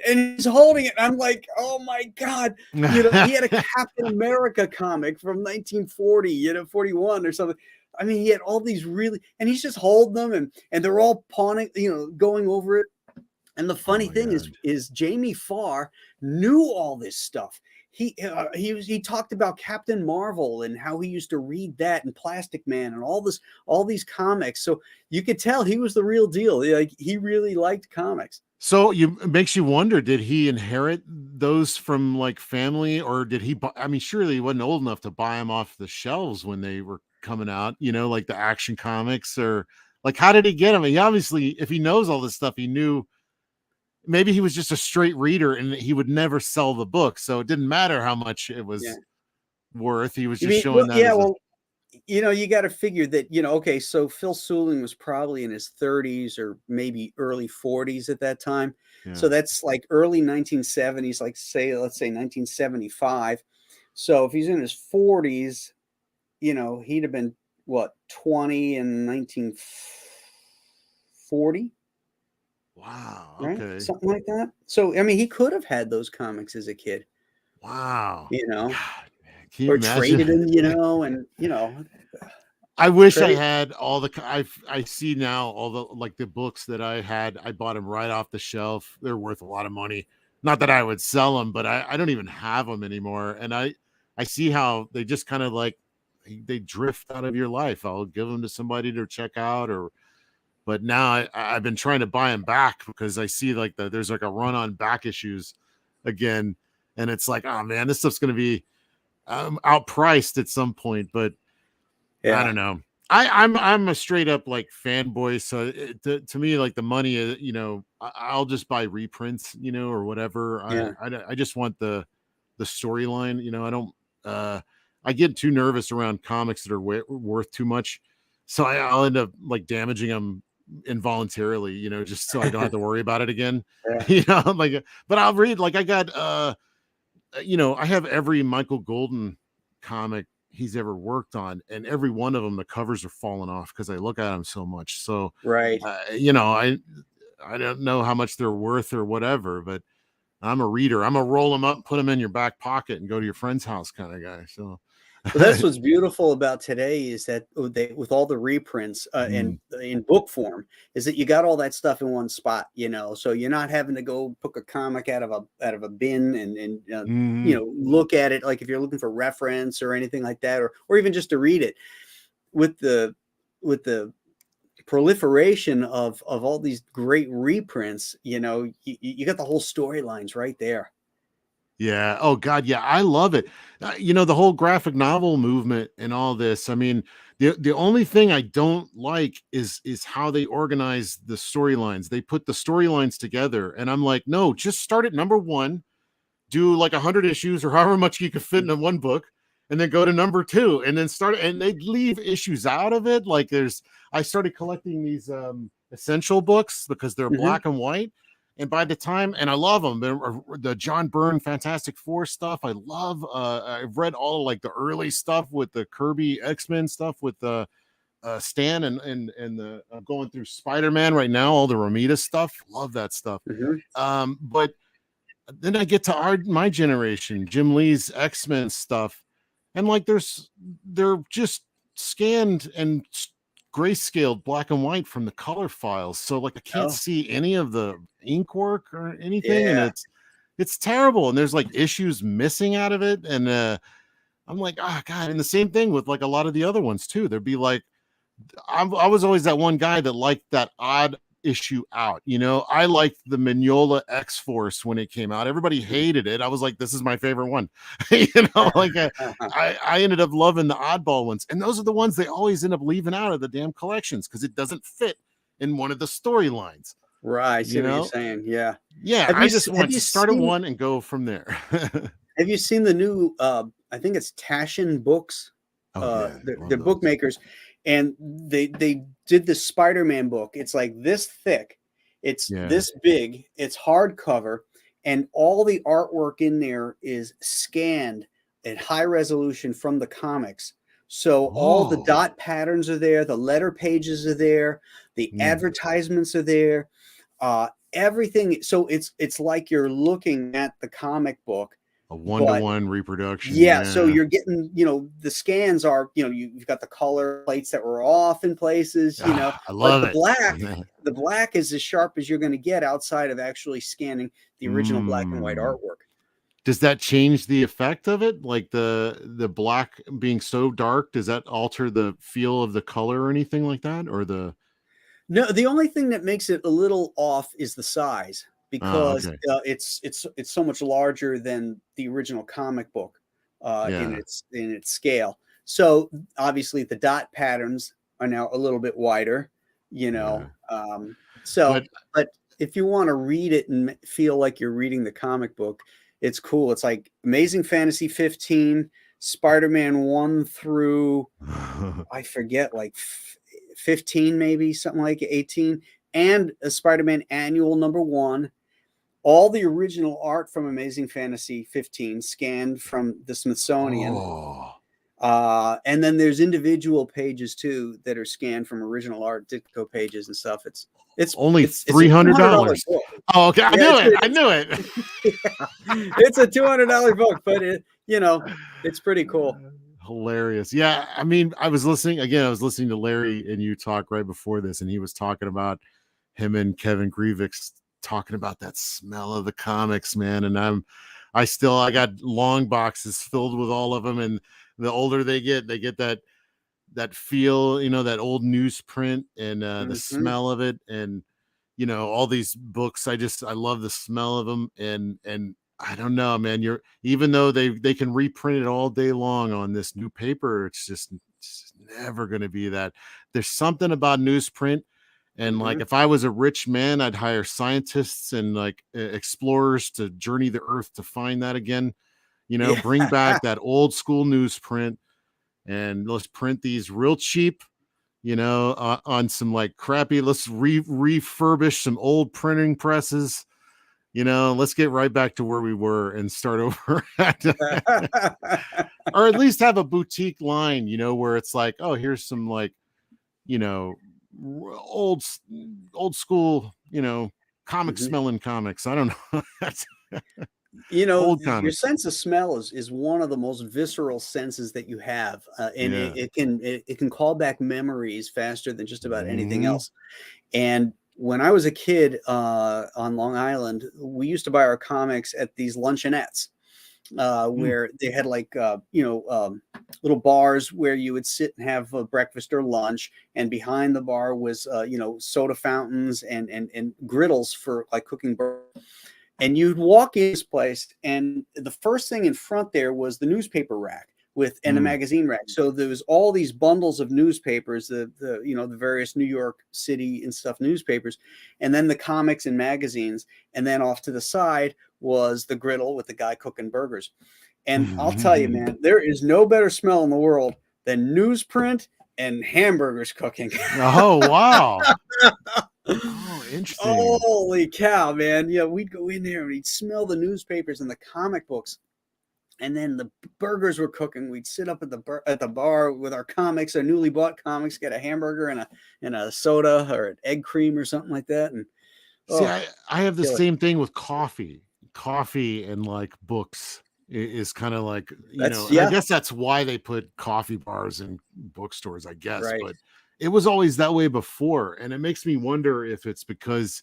and he's holding it. And I'm like, oh my God, he had a Captain America comic from 1940, 41 or something. I mean, he had all these and he's just holding them and they're all pawning, going over it. And the funny thing is Jamie Farr knew all this stuff. He talked about Captain Marvel and how he used to read that and Plastic Man and all these comics. So you could tell he was the real deal. Like he really liked comics. So it makes you wonder, did he inherit those from like family, or did he surely he wasn't old enough to buy them off the shelves when they were coming out, like the Action Comics, or like how did he get them? He obviously, if he knows all this stuff, he knew. Maybe he was just a straight reader and he would never sell the book. So it didn't matter how much it was worth. He was just showing that. Yeah. Well, you got to figure that, okay, so Phil Suling was probably in his 30s or maybe early 40s at that time. Yeah. So that's like early 1970s, let's say 1975. So if he's in his 40s, he'd have been what, 20 in 1940, Wow. right? Okay. Something like that. So, I mean, he could have had those comics as a kid, Wow. you know, God, man, can you or imagine? traded them, you know, and, you know, I wish I crazy. had all the. I see now all the like the books that I had. I bought them right off the shelf. They're worth a lot of money. Not that I would sell them, but I don't even have them anymore. And I see how they just kind of like they drift out of your life. I'll give them to somebody to check out, or but now I've been trying to buy them back because I see like there's like a run on back issues again, and it's like, oh man, this stuff's gonna be outpriced at some point, but I Yeah. don't know. I'm a straight up like fanboy, so to me, like the money, I'll just buy reprints, or whatever. Yeah. I just want the storyline. I don't. Uh, I get too nervous around comics that are worth too much, so I'll end up like damaging them involuntarily. Just so I don't have to worry about it again. Yeah. Like, but I'll read. Like I got I have every Michael Golden comic he's ever worked on, and every one of them, the covers are falling off because I look at them so much. So, Right. I don't know how much they're worth or whatever, but I'm a reader. I'm a roll them up, put them in your back pocket, and go to your friend's house kind of guy. So, Well, that's what's beautiful about today is that with all the reprints and mm, in book form, is that you got all that stuff in one spot, so you're not having to go pick a comic out of a bin and mm, look at it like if you're looking for reference or anything like that, or even just to read it. With the proliferation of all these great reprints, you got the whole storylines right there. yeah. Oh God, yeah. I love it. The whole graphic novel movement and all this. I mean, the only thing I don't like is how they organize the storylines. They put the storylines together, and I'm like, no, just start at number one, do like 100 issues or however much you could fit into one book, and then go to number two, and then start. And they leave issues out of it. Like I started collecting these essential books because they're Hmm. black and white. And by the time, and I love them, the John Byrne Fantastic Four stuff. I love. I've read all like the early stuff with the Kirby X-Men stuff with the Stan and the going through Spider-Man right now. All the Romita stuff. Love that stuff. Hmm. But then I get to my generation, Jim Lee's X-Men stuff, and like they're just scanned and grayscaled black and white from the color files. So like I can't Oh, see any of the ink work or anything, and yeah. it's terrible. And there's like issues missing out of it. And I'm like, oh God. And the same thing with like a lot of the other ones too. There'd be like I was always that one guy that liked that odd issue out. I liked the Mignola X Force when it came out. Everybody hated it. I was like, this is my favorite one. Like I ended up loving the oddball ones. And those are the ones they always end up leaving out of the damn collections because it doesn't fit in one of the storylines. Right. I see You what you're know? saying. Yeah. Yeah, Have I you just have want you to start at seen one and go from there. have you seen the new I think it's Taschen books? Oh yeah, They're love those. bookmakers, and they did the Spider-Man book. It's like this thick, it's Yeah. this big, it's hardcover, and all the artwork in there is scanned at high resolution from the comics. So all the Oh. dot patterns are there, the letter pages are there, the Mm. advertisements are there, everything. So it's like you're looking at the comic book, A but one-to-one reproduction. yeah, so Yeah. you're getting, the scans are, you've got the color plates that were off in places, I but love the it. black is as sharp as you're going to get outside of actually scanning the original black and white Mm. artwork. Does that change the effect of it? Like the black being so dark, does that alter the feel of the color or anything like that? Or the No, the only thing that makes it a little off is the size oh, because okay. it's so much larger than the original comic book in Yeah. its scale. So obviously the dot patterns are now a little bit wider, you Yeah. know. So, But but if you want to read it and feel like you're reading the comic book, it's cool. It's like Amazing Fantasy 15, Spider-Man 1 through I forget, like 15, maybe something like 18, and a Spider-Man annual #1. All the original art from Amazing Fantasy 15 scanned from the Smithsonian. oh. And then there's individual pages too that are scanned from original Art Ditko pages and stuff. Only It's a $300. $200 book. Oh, okay. I Yeah, knew it. I knew it. yeah, it's a $200 book, but it's pretty cool. Hilarious. Yeah. I mean, I was listening to Larry and you talk right before this, and he was talking about him and Kevin Grievous talking about that smell of the comics, man. And I got long boxes filled with all of them. And the older they get that feel, that old newsprint and the Hmm. smell of it. And, all these books, I love the smell of them. And I don't know, man, even though they can reprint it all day long on this new paper, it's never going to be that. There's something about newsprint. And like, Hmm. if I was a rich man, I'd hire scientists and like explorers to journey the earth to find that again, Yeah. bring back that old school newsprint, and let's print these real cheap, on some like crappy, let's refurbish some old printing presses, let's get right back to where we were and start over. Or at least have a boutique line, where it's like, oh, here's some like, you know, old old school, comic Mhm. smelling comics. I don't know. That's old Your comics. sense of smell is one of the most visceral senses that you have, and Yeah. it can call back memories faster than just about anything Mhm. else. And when I was a kid on Long Island, we used to buy our comics at these luncheonettes, Mm. where they had like little bars where you would sit and have breakfast or lunch, and behind the bar was soda fountains and griddles for like cooking burgers. And you'd walk in this place, and the first thing in front there was the newspaper rack and the Mm. magazine rack. So there was all these bundles of newspapers, the various New York City and stuff newspapers, and then the comics and magazines, and then off to the side was the griddle with the guy cooking burgers. And I'll tell you, man, there is no better smell in the world than newsprint and hamburgers cooking. Oh, wow. Oh, interesting. Holy cow, man. Yeah, we'd go in there and we'd smell the newspapers and the comic books. And then the burgers were cooking. We'd sit up at the bar with our comics, our newly bought comics, get a hamburger and a soda or an egg cream or something like that. And See, oh, I have the killer. same thing with coffee. Coffee and like books is kind of like, That's and I yeah, guess that's why they put coffee bars in bookstores, I guess. right. But it was always that way before. And it makes me wonder if it's because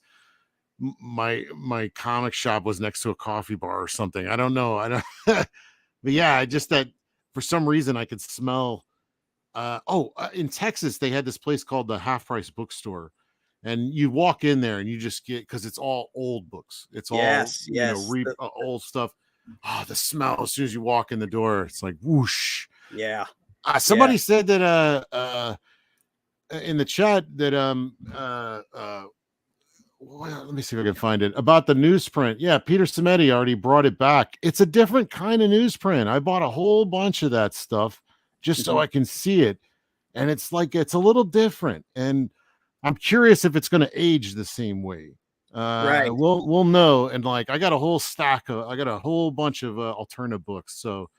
my comic shop was next to a coffee bar or something. I don't know. I don't but yeah, I just that for some reason I could smell in Texas, they had this place called the Half Price Bookstore, and you walk in there and you just get because it's all old books. It's all Yes, yes. old stuff. Oh, the smell as soon as you walk in the door, it's like whoosh. Yeah, yeah. Somebody said that in the chat that well, let me see if I can find it about the newsprint. Yeah, Peter Samedi already brought it back. It's a different kind of newsprint. I bought a whole bunch of that stuff just so Mhm. I can see it, and it's like it's a little different. And I'm curious if it's going to age the same way. Right. We'll know. And like I got a whole bunch of alternative books, so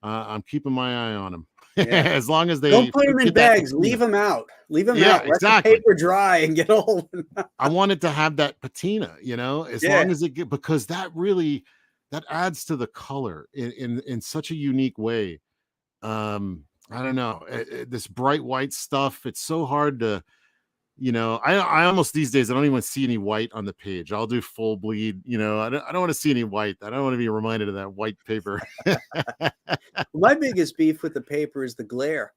I'm keeping my eye on them Yeah. as long as Don't they put them in get that bags. patina. Leave them out. Leave them Yeah, out. Let the exactly. paper dry and get old. I wanted to have that patina, as Yeah. long as because that adds to the color in such a unique way. I don't know. This bright white stuff, it's so hard to, I almost these days I don't even see any white on the page. I'll do full bleed, I don't want to see any white. I don't want to be reminded of that white paper. My biggest beef with the paper is the glare,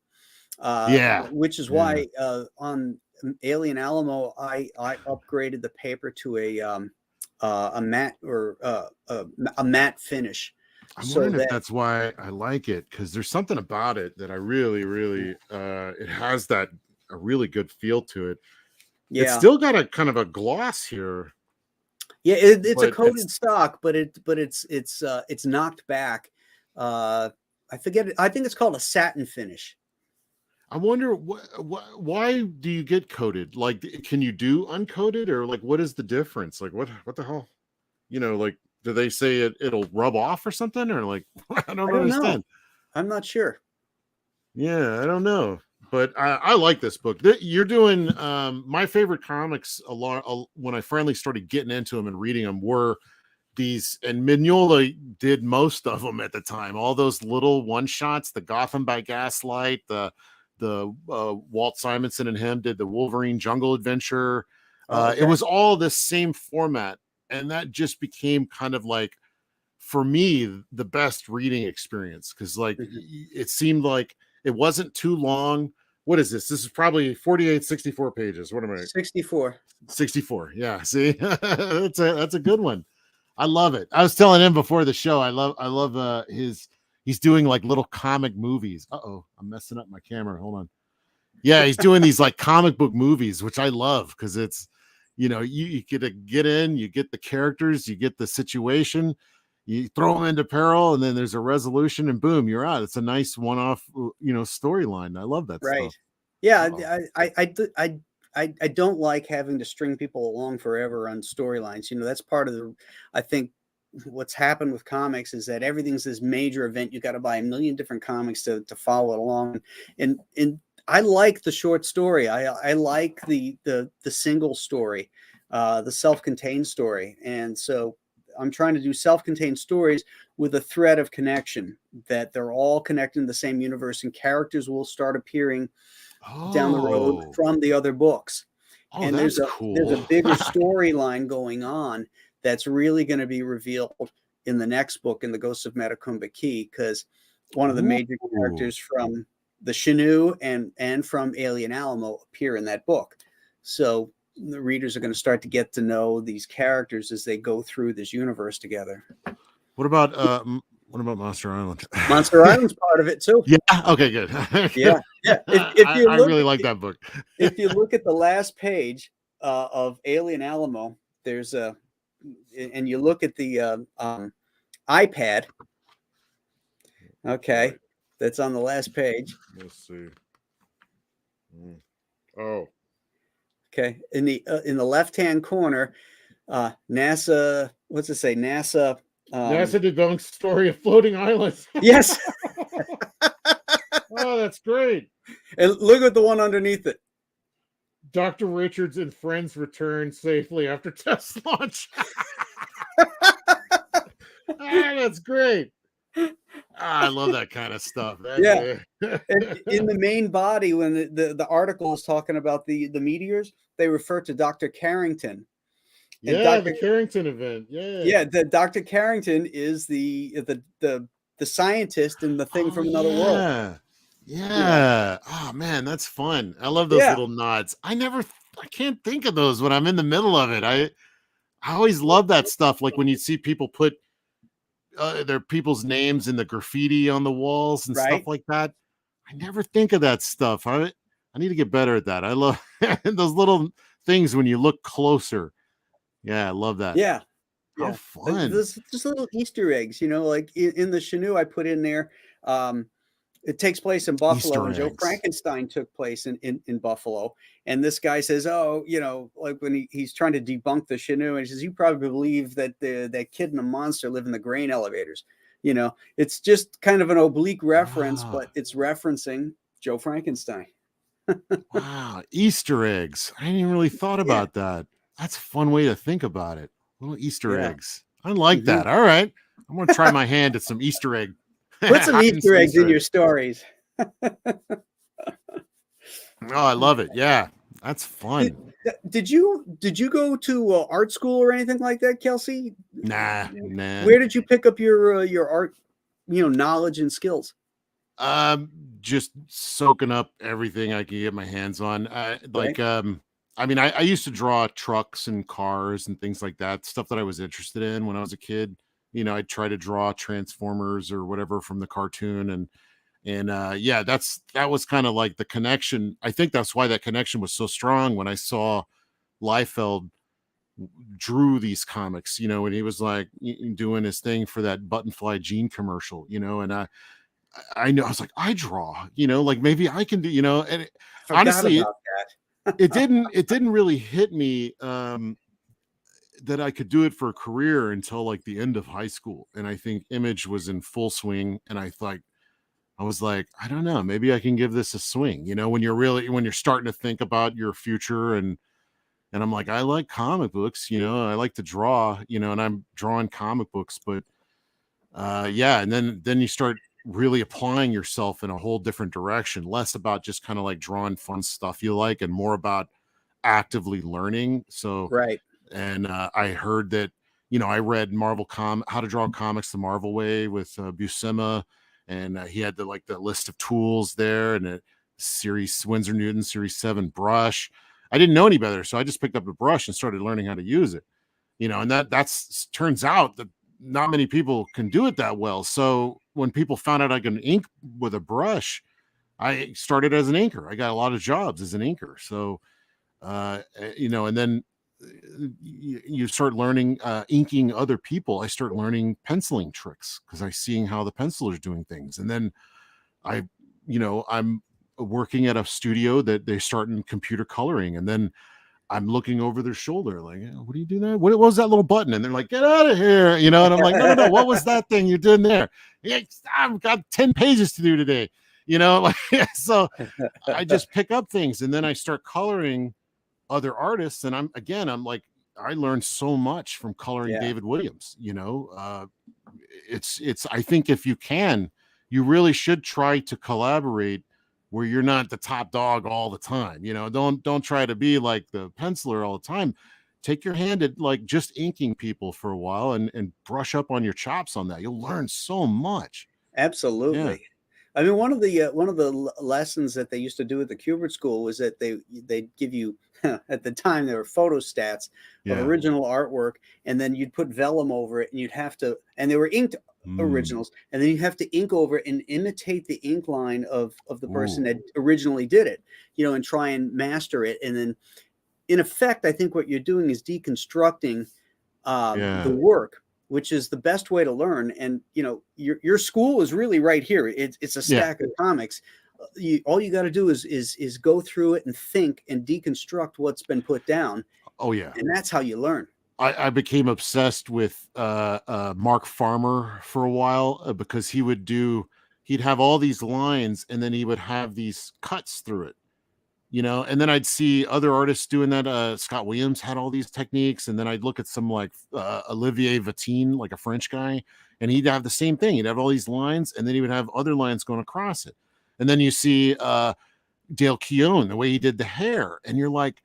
Yeah. which is Yeah. why on Alien Alamo, I upgraded the paper to a matte or a matte finish, I'm so wondering if that that's why I like it, because there's something about it that I really, really it has that a really good feel to it. It's yeah, still got a kind of a gloss here, yeah, it's a but it's coated stock, but it's knocked back. Uh, I forget it. I think it's called a satin finish. I wonder why do you get coated? Like, can you do uncoated, or like what is the difference? Like what the hell? Like do they say it'll rub off or something, or like I I don't don't know. understand. I'm not sure. Yeah, I don't know, but I like this book. You're doing my favorite comics a lot when I finally started getting into them and reading them were these, and Mignola did most of them at the time. All those little one shots, the Gotham by Gaslight, the Walt Simonson and him did the Wolverine Jungle Adventure. Oh, It okay. was all the same format, and that just became kind of like, for me, the best reading experience, because like Mhm. it seemed like it wasn't too long. What is this? This is probably 48, 64 pages. What am I? 64. 64. Yeah. See, that's a good one. I love it. I was telling him before the show. I love he's doing like little comic movies. Uh-oh, I'm messing up my camera. Hold on. Yeah, he's doing these like comic book movies, which I love because it's, you get to get in, you get the characters, you get the situation, you throw them into peril, and then there's a resolution, and boom, you're out. It's a nice one-off, storyline. I love that Right. stuff. Yeah, Uh-oh. I don't like having to string people along forever on storylines. That's part of I think what's happened with comics is that everything's this major event. You got to buy a million different comics to follow it along. And I like the short story. I like the single story, the self-contained story. And so I'm trying to do self-contained stories with a thread of connection, that they're all connected in the same universe, and characters will start appearing down the road Oh, from the other books. oh, And that's there's a cool. bigger storyline going on that's really going to be revealed in the next book, in the Ghosts of Metacumba Key, because one of the major Ooh. characters from the Shanu and from Alien Alamo appear in that book. So the readers are going to start to get to know these characters as they go through this universe together. What about Monster Island? Monster Island's part of it too. Yeah. Okay. Good. Yeah, yeah. If I, you I look really like that book. if you look at the last page of Alien Alamo, there's a, and you look at the iPad, okay, Right. that's on the last page. Let's see. Oh, Okay, in the left hand corner, NASA. What's it say? NASA. NASA debunks story of floating islands. Yes, Oh, that's great. and look at the one underneath it. Dr. Richards and friends return safely after test launch. That's great. I love that kind of stuff. Yeah, and in the main body, when the article is talking about the meteors, they refer to Dr. Carrington, and Yeah, the Dr. Carrington event. Yeah. Yeah, the Dr. Carrington is the scientist in the thing Oh from another world. yeah. You know, Yeah. Oh man, that's fun. I love those yeah, little nods. I can't think of those when I'm in the middle of it. I always love that stuff. Like when you see people put their people's names in the graffiti on the walls and stuff right, like that. I never think of that stuff. I need to get better at that. I love those little things when you look closer. Yeah, I love that. yeah, How yeah. fun. This just little Easter eggs, like in the Chinook I put in there. Um, it takes place in Buffalo, Easter and Joe eggs. Frankenstein took place in Buffalo. And this guy says, "Oh, like when he's trying to debunk the Chinook, and he says, you probably believe that that kid and the monster live in the grain elevators." It's just kind of an oblique reference, but Ah, it's referencing Joe Frankenstein. wow. Easter eggs. I hadn't even really thought Yeah, about that. That's a fun way to think about it. Little Easter yeah. eggs. I like Mhm. that. All right. I'm going to try my hand at some Easter egg, Put some hiding Easter some eggs in Easter your eggs. stories. Oh, I love it. Yeah. That's Did, fun. did you go to art school or anything like that, Kelsey? Nah, nah. Where did you pick up your art, knowledge and skills? Um, just soaking up everything I can get my hands on. Right, I mean, I used to draw trucks and cars and things like that, stuff that I was interested in when I was a kid. I'd try to draw Transformers or whatever from the cartoon, and yeah, that was kind of like the connection. I think that's why that connection was so strong when I saw Liefeld drew these comics, and he was like doing his thing for that Buttonfly Gene commercial, and I know I was like, I draw, like maybe I can do, and forgot honestly, about it that. didn't really hit me that I could do it for a career until like the end of high school. And I think Image was in full swing. And I thought, I was like, I don't know, maybe I can give this a swing. When you're starting to think about your future, and I'm like, I like comic books, I like to draw, and I'm drawing comic books, but yeah, and then you start really applying yourself in a whole different direction, less about just kind of like drawing fun stuff you like, and more about actively learning. So, Right. and I heard that, I read How to Draw Comics the Marvel Way with Buscema, and he had the list of tools there, and a series Winsor Newton Series 7 brush. I didn't know any better, so I just picked up the brush and started learning how to use it. And that's turns out that not many people can do it that well. So when people found out I can ink with a brush, I started as an inker. I got a lot of jobs as an inker. So and then you start learning inking other people. I start learning penciling tricks because I seeing how the pencilers doing things. And then I'm working at a studio that they start in computer coloring, and then I'm looking over their shoulder like, what are you doing there? What was that little button? And they're like, get out of here, and I'm like, no, what was that thing you're doing there? Yeah, I've got 10 pages to do today, like, so I just pick up things, and then I start coloring other artists, and I'm like, I learned so much from coloring Yeah. David Williams. It's I think if you really should try to collaborate where you're not the top dog all the time. Don't try to be like the penciler all the time. Take your hand at like just inking people for a while, and brush up on your chops on that. You'll learn so much. Absolutely. Yeah. I mean, one of the lessons that they used to do at the Kubert School was that they'd give you at the time there were photostats of Yeah. original artwork, and then you'd put vellum over it, and you'd have to, and they were inked originals, and then you have to ink over it and imitate the ink line of the person that originally did it, and try and master it. And then, in effect, I think what you're doing is deconstructing the work, which is the best way to learn. And your school is really right here. It's a stack of comics. All you got to do is go through it and think and deconstruct what's been put down. Oh yeah, and that's how you learn. I became obsessed with Mark Farmer for a while because he'd have all these lines, and then he would have these cuts through it. And then I'd see other artists doing that. Scott Williams had all these techniques, and then I'd look at some like Olivier Vatine, like a French guy, and he'd have the same thing. He'd have all these lines, and then he would have other lines going across it. And then you see Dale Keown, the way he did the hair, and you're like,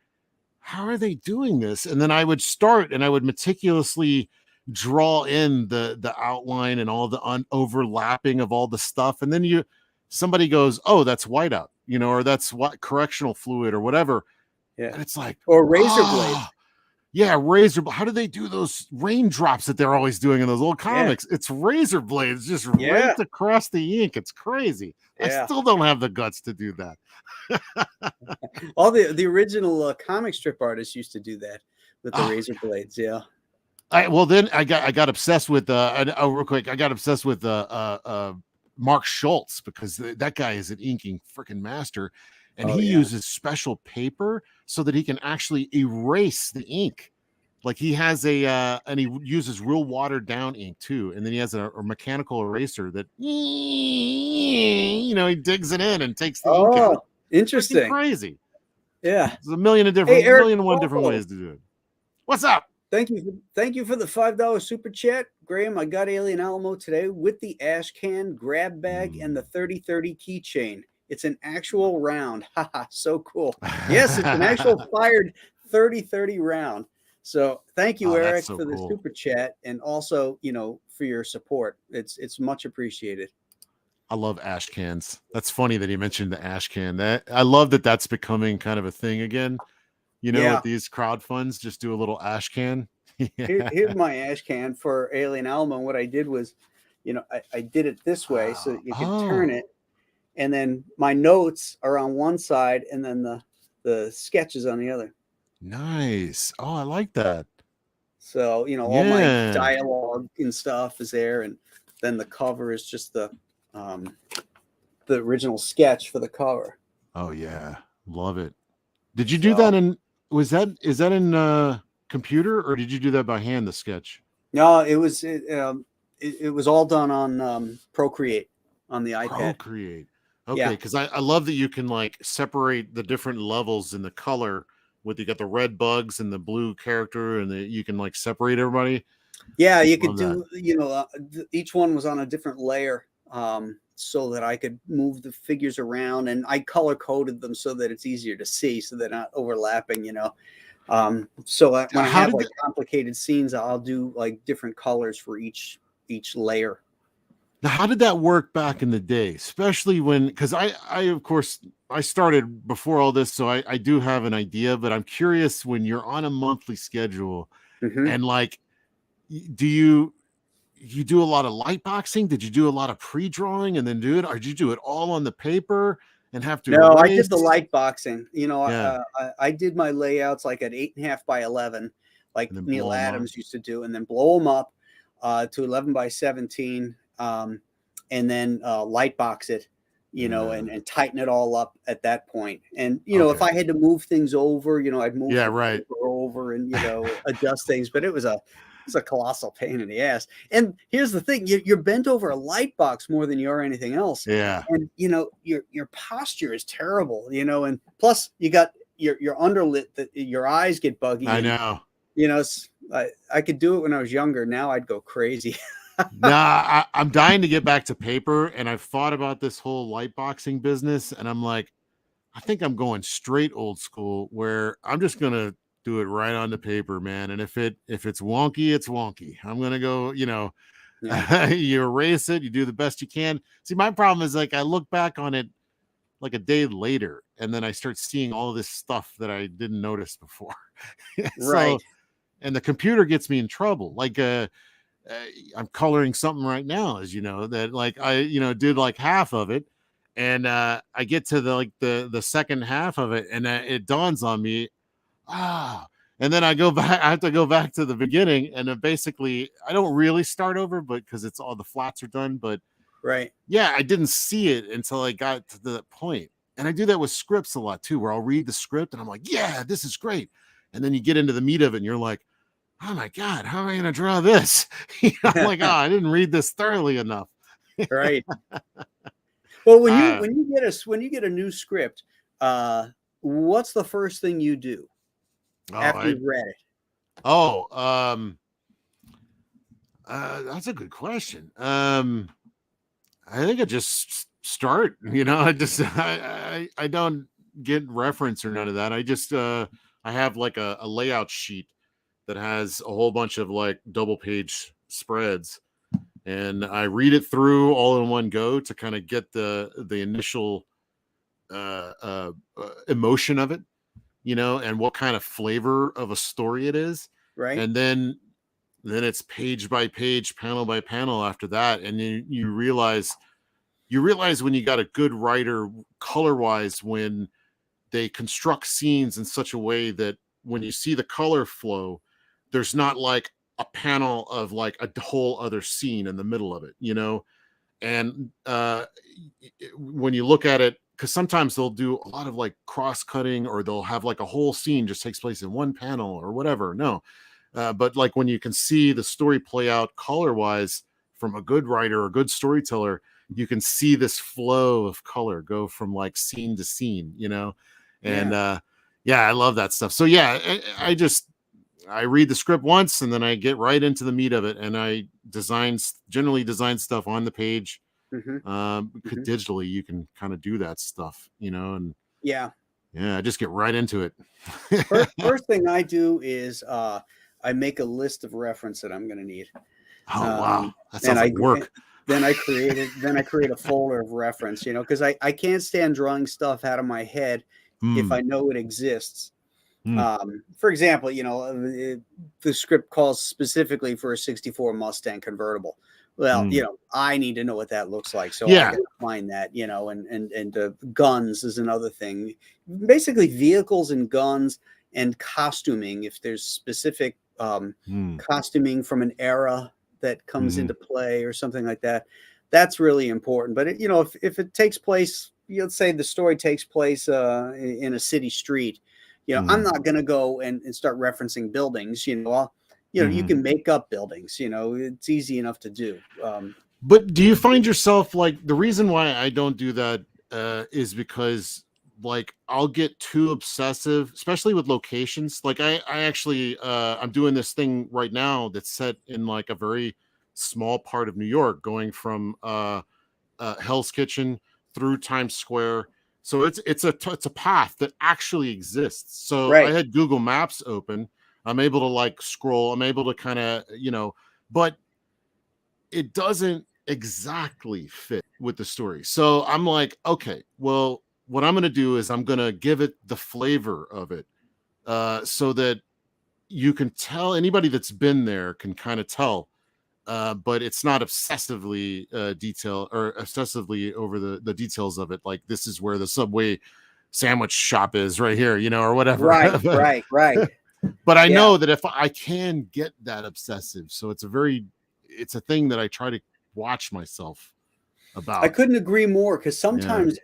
how are they doing this? And then I would start, and I would meticulously draw in the outline and all the overlapping of all the stuff, and then somebody goes, oh, that's whiteout, or that's what correctional fluid or whatever. Yeah. And it's like, or razor blades. Yeah, how do they do those raindrops that they're always doing in those old comics? It's razor blades just right across the ink. It's crazy. I still don't have the guts to do that. All the original comic strip artists used to do that with the razor blades. Yeah. Then I got obsessed with real quick. I got obsessed with Mark Schultz, because that guy is an inking freaking master, and he uses special paper so that he can actually erase the ink. Like he has and he uses real watered down ink too, and then he has a mechanical eraser that he digs it in and takes the ink out. Interesting. Freaking crazy. Yeah, there's a million and one different ways to do it. What's up? Thank you for the $5 super chat, Graham. I got Alien Alamo today with the ash can, grab bag, and the 3030 keychain. It's an actual round. Haha, so cool. Yes, it's an actual fired 3030 round. So thank you, Eric, for the super chat, and also for your support. It's much appreciated. I love ash cans. That's funny that he mentioned the ash can. I love that's becoming kind of a thing again. With these crowd funds, just do a little ash can. Here's my ash can for Alien Alamo. What I did was, I did it this way so that you can turn it, and then my notes are on one side, and then the sketches on the other. Nice. Oh, I like that. So all my dialogue and stuff is there, and then the cover is just the original sketch for the cover. Oh yeah, love it. Did you do that in? Is that in computer, or did you do that by hand, the sketch? No, it was all done on Procreate on the iPad. Procreate. Okay, Yeah. because I love that you can like separate the different levels in the color with you got the red bugs and the blue character, and you can like separate everybody. Yeah, you could Love that. do, each one was on a different layer, so that I could move the figures around, and I color coded them so that it's easier to see, so they're not overlapping, when I How have did like complicated scenes, I'll do like different colors for each layer. Now, how did that work back in the day? Especially when, because I of course, I started before all this, so I do have an idea, but I'm curious when you're on a monthly schedule Hmm. and like, do you do a lot of light boxing? Did you do a lot of pre-drawing and then do it, or did you do it all on the paper and have to No, I did the erase? light boxing. Yeah, I did my layouts like at 8.5 by 11, like and then Neil blow them up. Adams used to do, and then blow them up to 11 by 17, and then light box it, Yeah. and tighten it all up at that point. And if Okay. I had to move things over, I'd move Yeah. the Right. paper over and adjust things. But it was a colossal pain in the ass. And here's the thing: you're bent over a light box more than you are anything else, Yeah. and your posture is terrible, and plus you got your underlit, that your eyes get buggy, I and know. I could do it when I was younger. Now I'd go crazy. Nah, I'm dying to get back to paper, and I've thought about this whole light boxing business, and I'm like, I think I'm going straight old school, where I'm just gonna do it right on the paper, man. And if it's wonky, it's wonky. I'm gonna go, Yeah. you erase it, you do the best you can. See, my problem is like I look back on it like a day later, and then I start seeing all this stuff that I didn't notice before. Right. So, and the computer gets me in trouble. Like uh, I'm coloring something right now, as you know, that like I, did like half of it, and I get to the second half of it, and it dawns on me, ah, and then I go back. I have to go back to the beginning, and then basically I don't really start over, but because it's all the flats are done. But Right. yeah, I didn't see it until I got to that point, and I do that with scripts a lot too, where I'll read the script and I'm like, yeah, this is great, and then you get into the meat of it, and you're like, oh my God, how am I going to draw this? I'm like, oh, I didn't read this thoroughly enough. Right. Well, Ah, when you get a new script, what's the first thing you do oh, after I, you've read it? oh, that's a good question. I think I just start, I don't get reference or none of that. I just, I have like a layout sheet that has a whole bunch of like double page spreads, and I read it through all in one go to kind of get the initial emotion of it, and what kind of flavor of a story it is, Right. and then it's page by page, panel by panel after that, and you realize when you got a good writer color wise, when they construct scenes in such a way that when you see the color flow, there's not like a panel of like a whole other scene in the middle of it, and when you look at it, because sometimes they'll do a lot of like cross cutting, or they'll have like a whole scene just takes place in one panel or whatever. No, but like when you can see the story play out color wise from a good writer or good storyteller, you can see this flow of color go from like scene to scene, and Yeah. yeah, I love that stuff. So yeah, I read the script once, and then I get right into the meat of it, and I generally design stuff on the page. Hmm. Hmm. Digitally, you can kind of do that stuff, and Yeah. yeah, I just get right into it. First thing I do is I make a list of reference that I'm going to need, Oh wow, um, that and sounds like work. then I create a folder of reference, because I can't stand drawing stuff out of my head if I Hmm. know it exists. Hmm. For example, the script calls specifically for a '64 Mustang convertible. Well, Hmm. I need to know what that looks like, so I Yeah. got to find that. And guns is another thing. Basically, vehicles and guns and costuming. If there's specific Hmm. costuming from an era that comes Hmm. into play or something like that, that's really important. But if it takes place, let's say the story takes place in a city street, I'm Hmm. not going to go and start referencing buildings. You Hmm. can make up buildings. It's easy enough to do. But do you find yourself like the reason why I don't do that is because like I'll get too obsessive, especially with locations. Like I actually I'm doing this thing right now that's set in like a very small part of New York, going from Hell's Kitchen through Times Square. So it's a path that actually exists. So I Right. had Google Maps open. I'm able to like scroll. I'm able to kind of but it doesn't exactly fit with the story. So I'm like, okay, well, what I'm going to do is I'm going to give it the flavor of it, so that you can tell anybody that's been there can kind of tell, but it's not obsessively detail or obsessively over the details of it. Like this is where the Subway sandwich shop is right here, or whatever. Right. Right. Right. But I Yeah. know that if I can get that obsessive, so it's a thing that I try to watch myself I about. couldn't agree more, because Yeah. sometimes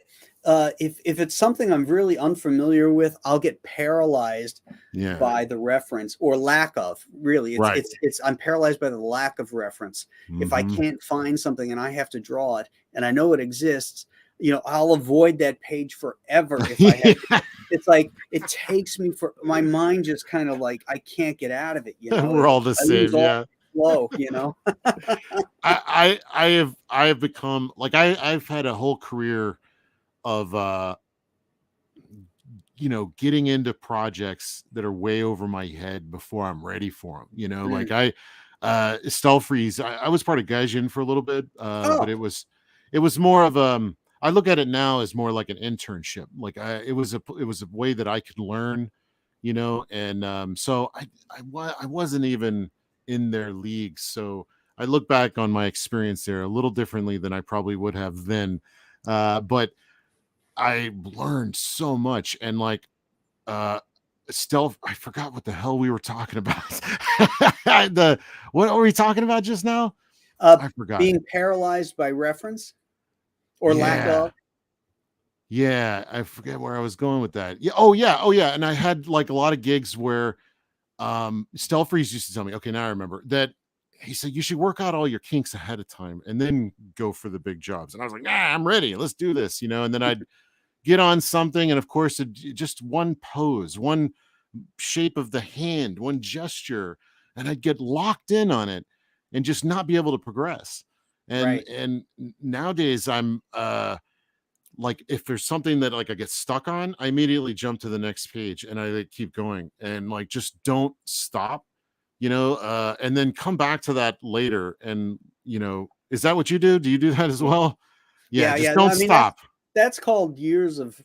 if it's something I'm really unfamiliar with, I'll get paralyzed Yeah. by the reference or lack of. Really, Right. it's I'm paralyzed by the lack of reference. If I Mm-hmm. can't find something and I have to draw it and I know it exists, I'll avoid that page forever if I have to. It's like it takes me for my mind just kind of like I can't get out of it. We're all the I lose same. all Yeah. flow. I have become like I've had a whole career of getting into projects that are way over my head before I'm ready for them. Mm. Like Stealth Freeze, I was part of Gaijin for a little bit, but Oh, it was more of I look at it now as more like an internship. Like it was a way that I could learn, and so I wasn't even in their league. So I look back on my experience there a little differently than I probably would have then. But I learned so much, and like stealth, I forgot what the hell we were talking about. the What were we talking about just now? uh, I forgot. being paralyzed by reference or lack Yeah. of. Yeah, I forget where I was going with that. Yeah, oh yeah, oh yeah. And I had like a lot of gigs where Stealth Freeze used to tell me, okay, now I remember that he said you should work out all your kinks ahead of time and then go for the big jobs. And I was like, I'm ready. Let's do this, and then I'd get on something, and of course, just one pose, one shape of the hand, one gesture, and I'd get locked in on it and just not be able to progress. And Right. nowadays I'm like if there's something that like I get stuck on, I immediately jump to the next page and I like, keep going and like just don't stop, and then come back to that later. And is that what you do? Do you do that as well? Yeah, Yeah, just yeah. don't I mean, stop. that's called years of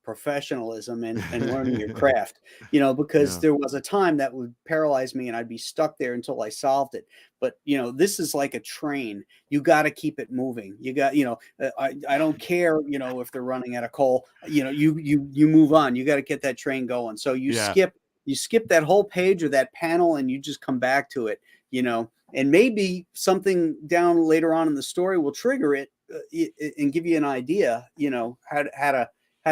professionalism and learning your craft. Because Yeah. there was a time that would paralyze me and I'd be stuck there until I solved it. But this is like a train. You got to keep it moving. You got, I don't care, if they're running out of coal. You move on. You got to get that train going. So Yeah. you skip that whole page or that panel and you just come back to it. And maybe something down later on in the story will trigger it, and give you an idea, how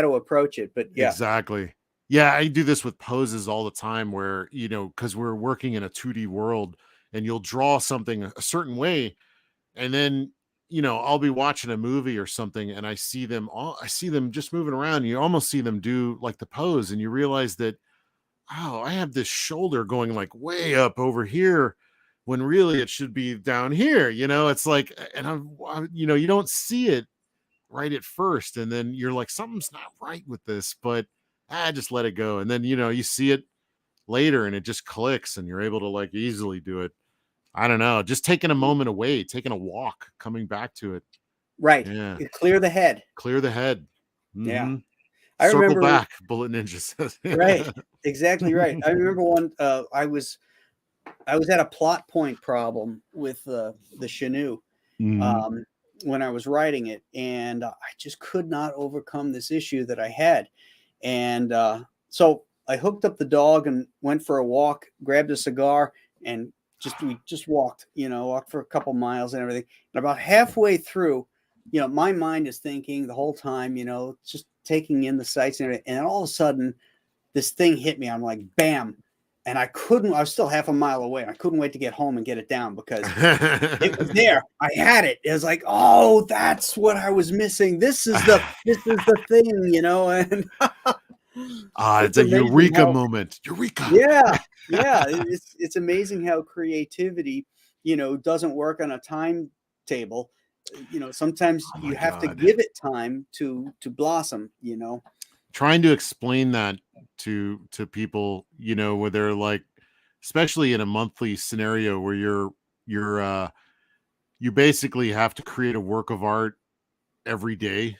to approach it. But yeah, Exactly. Yeah, I do this with poses all the time where, because we're working in a 2D world and you'll draw something a certain way. And then, I'll be watching a movie or something and I see them just moving around. And you almost see them do like the pose and you realize that, oh, I have this shoulder going like way up over here when really it should be down here. It's like, and you don't see it right at first, and then you're like something's not right with this, but just let it go. And then you see it later and it just clicks and you're able to like easily do it. I don't know, just taking a moment away, taking a walk, coming back to it. right. Yeah. Clear the head. Clear the head. Yeah, Mm-hmm. I Circle remember. back, Bullet Ninja says. Right, exactly right. I remember one. I was at a plot point problem with the Chinook, Mhm. um, when I was writing it, and I just could not overcome this issue that I had. And so I hooked up the dog and went for a walk, grabbed a cigar, and we just walked for a couple miles and everything. And about halfway through, my mind is thinking the whole time, just taking in the sights and everything. And then all of a sudden, this thing hit me. I'm like, bam. and I was still half a mile away. And I couldn't wait to get home and get it down because it was there. I had it. It was like, oh, that's what I was missing. This is the thing, you know. And It's a eureka moment. Eureka. Yeah, yeah. It's amazing how creativity, you know, doesn't work on a timetable. You know, sometimes you have to give it time to blossom. You know, trying to explain that to people, you know, where they're like, especially in a monthly scenario where you basically have to create a work of art every day.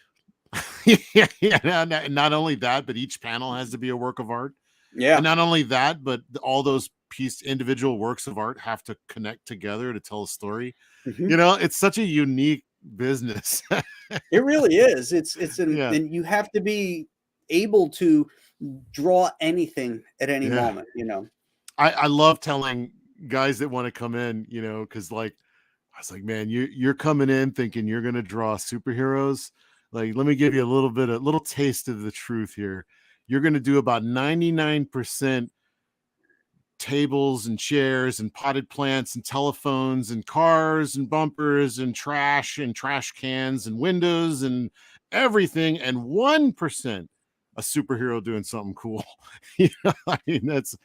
Yeah, not only that, but each panel has to be a work of art. Yeah. And not only that, but all those individual works of art have to connect together to tell a story. Mm-hmm. You know, it's such a unique business. It really is. And you have to be able to draw anything at any moment, you know. I love telling guys that want to come in, you know, because like I was like, man, you're coming in thinking you're gonna draw superheroes. Like, let me give you a little taste of the truth here. You're gonna do about 99% tables and chairs and potted plants and telephones and cars and bumpers and trash cans and windows and everything, and 1% a superhero doing something cool. You know, I mean, that's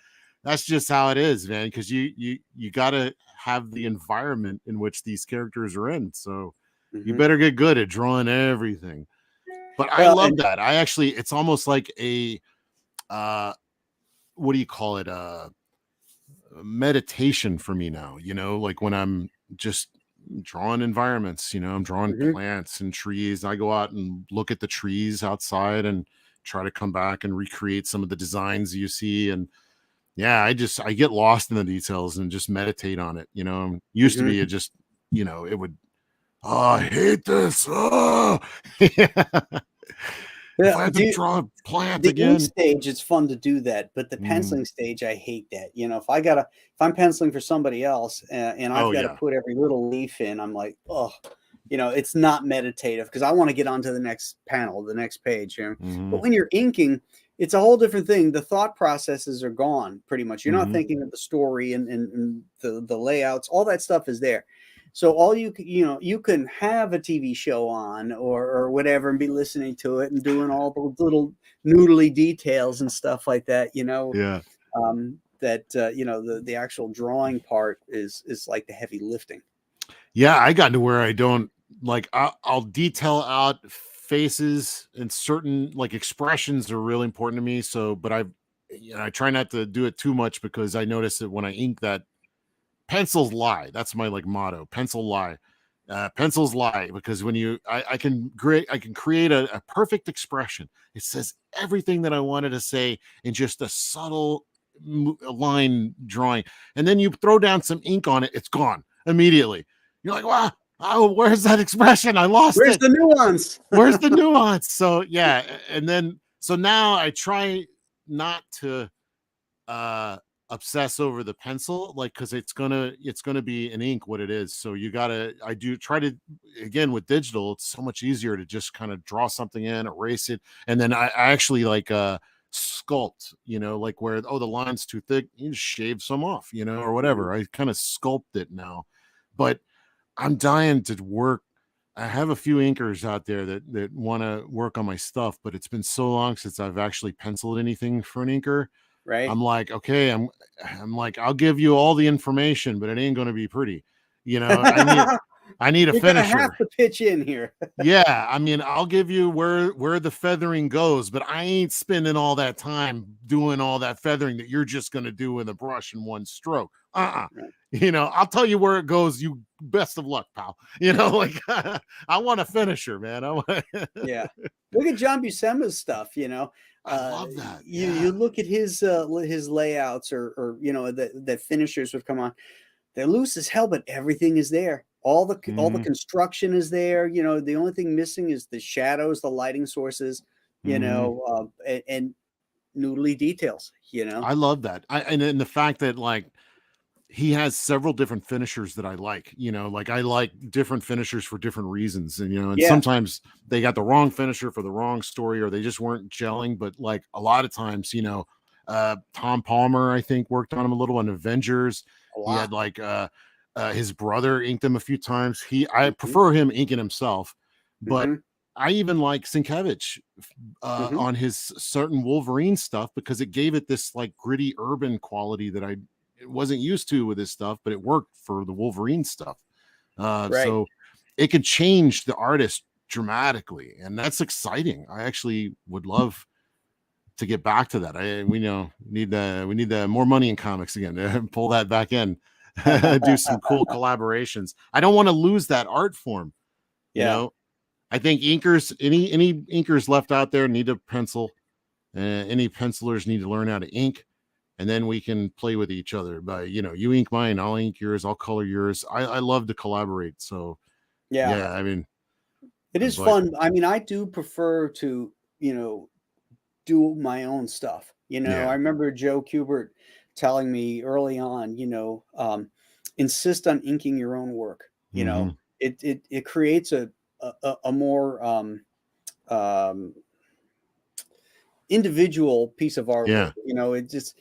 just how it is, man, because you got to have the environment in which these characters are in, so you better get good at drawing everything. But I love that. I actually, it's almost like a what do you call it, meditation for me now, you know, like when I'm just drawing environments, you know, I'm drawing plants and trees. I go out and look at the trees outside and try to come back and recreate some of the designs you see. And yeah, I get lost in the details and just meditate on it. You know, used to be, it just, you know, it would, oh, I hate this. Oh, if I have to draw a plant again. Ink stage, it's fun to do that, but the penciling stage, I hate that. You know, if I'm penciling for somebody else and I've got to put every little leaf in, I'm like, oh, you know, it's not meditative because I want to get on to the next panel, the next page. You know? But when you're inking, it's a whole different thing. The thought processes are gone pretty much. You're not thinking of the story and the layouts. All that stuff is there. So all you can have a TV show on or whatever and be listening to it and doing all the little noodly details and stuff like that, you know. Yeah. You know, the actual drawing part is like the heavy lifting. Yeah, I got to where I don't like. I'll detail out faces and certain like expressions are really important to me. So, but I try not to do it too much because I notice that when I ink that. Pencils lie. That's my like motto. Pencils lie, because when I can create a perfect expression. It says everything that I wanted to say in just a subtle line drawing, and then you throw down some ink on it. It's gone immediately. You're like, wow, oh, where's that expression? I lost it. Where's the nuance? Where's the nuance? So yeah, and then so now I try not to obsess over the pencil, like, because it's gonna be an ink what it is. So I do try to, again, with digital, it's so much easier to just kind of draw something in, erase it, and then I actually like sculpt, you know, like where, oh, the line's too thick, you just shave some off, you know, or whatever. I kind of sculpt it now. But I'm dying to work. I have a few inkers out there that want to work on my stuff, but it's been so long since I've actually penciled anything for an inker. Right. I'm like, okay, I'm like, I'll give you all the information, but it ain't going to be pretty. You know, I need a You're finisher. gonna have to pitch in here. Yeah, I mean, I'll give you where the feathering goes, but I ain't spending all that time doing all that feathering that you're just going to do with a brush in one stroke. Right. You know, I'll tell you where it goes. You best of luck, pal. You know, like I want a finisher, man. Yeah. Look at John Buscema's stuff, you know. I love that. You look at his layouts or you know that finishers would come on. They're loose as hell, but everything is there. All the construction is there. You know, the only thing missing is the shadows, the lighting sources, you know, and noodly details. You know, I love that. And the fact that like he has several different finishers that I like, you know, like I like different finishers for different reasons. And, you know, and sometimes they got the wrong finisher for the wrong story or they just weren't gelling. But like a lot of times, you know, Tom Palmer, I think, worked on him a little on Avengers. A He had lot. like his brother inked him a few times. I Hmm. prefer him inking himself, but Hmm. I even like Sienkiewicz Hmm. on his certain Wolverine stuff because it gave it this like gritty urban quality that I wasn't used to with his stuff, but it worked for the Wolverine stuff. Right. So it could change the artist dramatically, and that's exciting. I actually would love to get back to that. We need the more money in comics again to pull that back in, do some cool collaborations. I don't want to lose that art form, you Yeah. know. I think inkers, any inkers left out there need a pencil. Any pencilers need to learn how to ink, and then we can play with each other. But you ink mine, I'll ink yours, I'll color yours. I love to collaborate. So Yeah. yeah, I mean, It is but fun. I mean, I do prefer to, do my own stuff. I yeah, remember Joe Kubert telling me early on, insist on inking your own work. hmm, It creates a more um, individual piece of artwork. yeah. It just,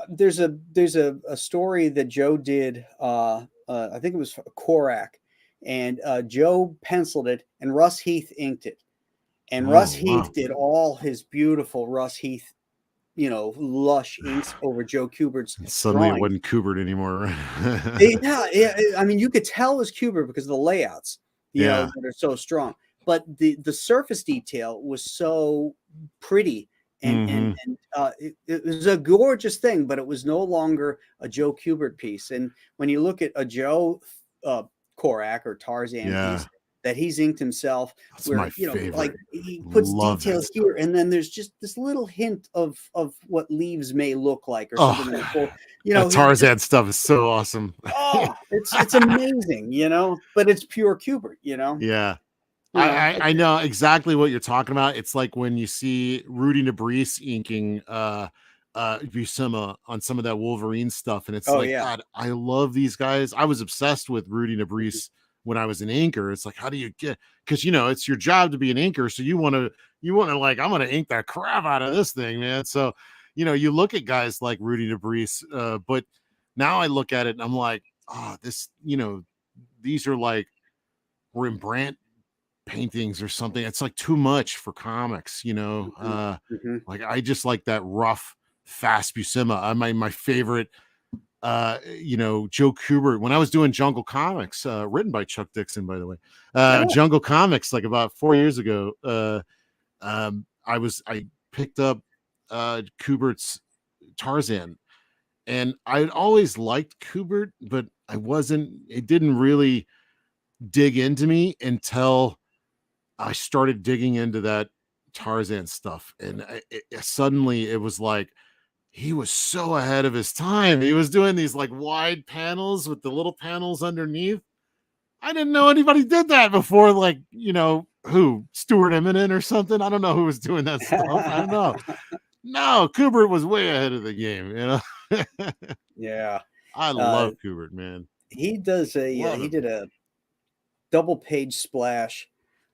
there's a story that Joe did. I think it was Korak, and Joe penciled it, and Russ Heath inked it. And Russ Oh Heath wow. did all his beautiful Russ Heath, lush inks over Joe Kubert's Suddenly it drawings. wasn't Kubert anymore. Yeah, I mean, you could tell it was Kubrick because of the layouts, Yeah. that are so strong. But the surface detail was so pretty, and and Hmm. and it was a gorgeous thing. But it was no longer a Joe Kubert piece. And when you look at a Joe uh, Korak or Tarzan Yeah. piece that he's inked himself, That's my where like favorite. he puts Love that detail stuff. here, and then there's just this little hint of what leaves may look like or Oh, something in the full. that He just Tarzan stuff is so awesome. Oh, it's amazing, but it's pure Kubert, Yeah. I know exactly what you're talking about. It's like when you see Rudy Nebris inking Buscema on some of that Wolverine stuff, and it's Oh like, yeah. God, I love these guys. I was obsessed with Rudy Nebris when I was an inker. It's like, how do you get, because it's your job to be an inker, so you want to like, I'm gonna ink the crap out of this thing, man. So you look at guys like Rudy Nebris, but now I look at it and I'm like, oh, these are like Rembrandt paintings or something. It's like too much for comics, Mhm, mhm. like I just like that rough, fast Buscema. My favorite Joe Kubert when I was doing Jungle Comics, written by Chuck Dixon, by the way. Oh, Jungle Comics, like about 4 years ago. I picked up Kubert's Tarzan, and I'd always liked Kubert, but it didn't really dig into me until I started digging into that Tarzan stuff, and suddenly it was like he was so ahead of his time. He was doing these like wide panels with the little panels underneath. I didn't know anybody did that before, like who Stuart Eminem or something. I don't know who was doing that stuff. I don't know. No, Kubert was way ahead of the game. yeah. I Uh, love Kubert, man. Love he him. did a double page splash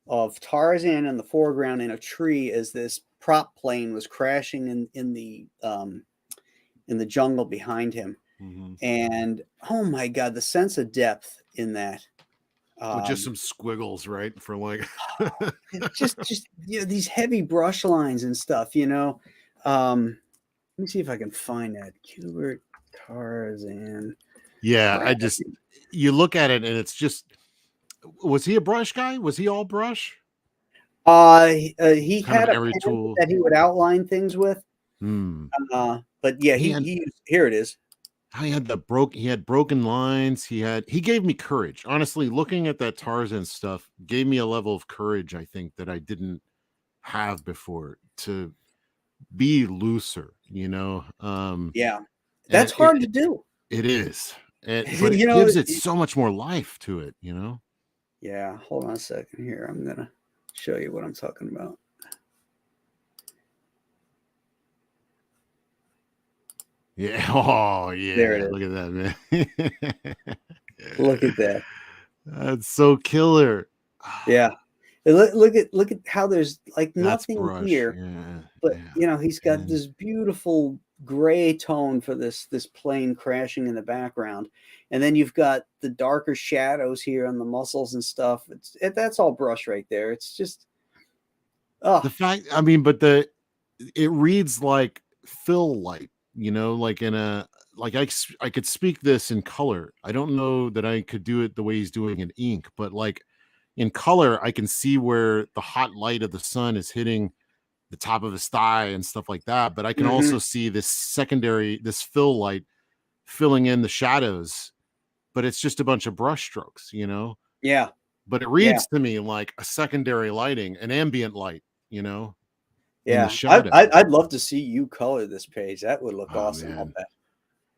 of Tarzan in the foreground in a tree as this prop plane was crashing in the jungle behind him. Mhm. And oh my God, the sense of depth in that. With just Um, some squiggles, right? For like just these heavy brush lines and stuff. Let me see if I can find that Kubert Tarzan. yeah, Right. you look at it and it's just, was he a brush guy? Was he all brush? He Kind of had a every pen tool. that he would outline things with. Hmm. But yeah, He had here it is. he had broken lines. He gave me courage. Honestly, looking at that Tarzan stuff gave me a level of courage, I think, that I didn't have before, to be looser, Yeah, that's and it hard to do. it is. But You it know, gives it so much more life to it. yeah. Hold on a second here. I'm gonna show you what I'm talking about. Yeah. Oh, There it yeah. is. Look at that, man. Look at that. That's so killer. Yeah. Look at how there's like That's nothing brush. here, Yeah, but yeah. you know he's got And this beautiful gray tone for this plane crashing in the background, and then you've got the darker shadows here on the muscles and stuff. That's all brush right there. It's just the oh. fact, I mean, but it reads like fill light, like in a like I could speak this in color. I don't know that I could do it the way he's doing in ink, but like in color, I can see where the hot light of the sun is hitting the top of his thigh and stuff like that. But I can Hmm. also see this fill light filling in the shadows, but it's just a bunch of brush strokes, Yeah, but it yeah, reads to me like a secondary lighting, an ambient light, in the yeah. shadow. I'd love to see you color this page. That would look Oh awesome. I'll man. bet.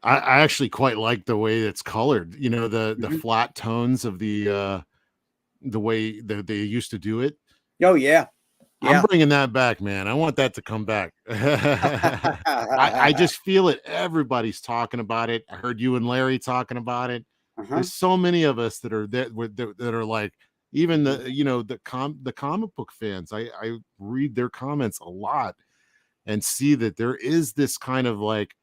I actually quite like the way it's colored, the Mhm. flat tones of the way that they used to do it. Oh yeah, I'm yeah. bringing that back, man. I want that to come back. I just feel it. Everybody's talking about it. I heard you and Larry talking about it. Uh-huh. There's so many of us that are that are like, even Mhm. the comic book fans. I read their comments a lot and see that there is this kind of like,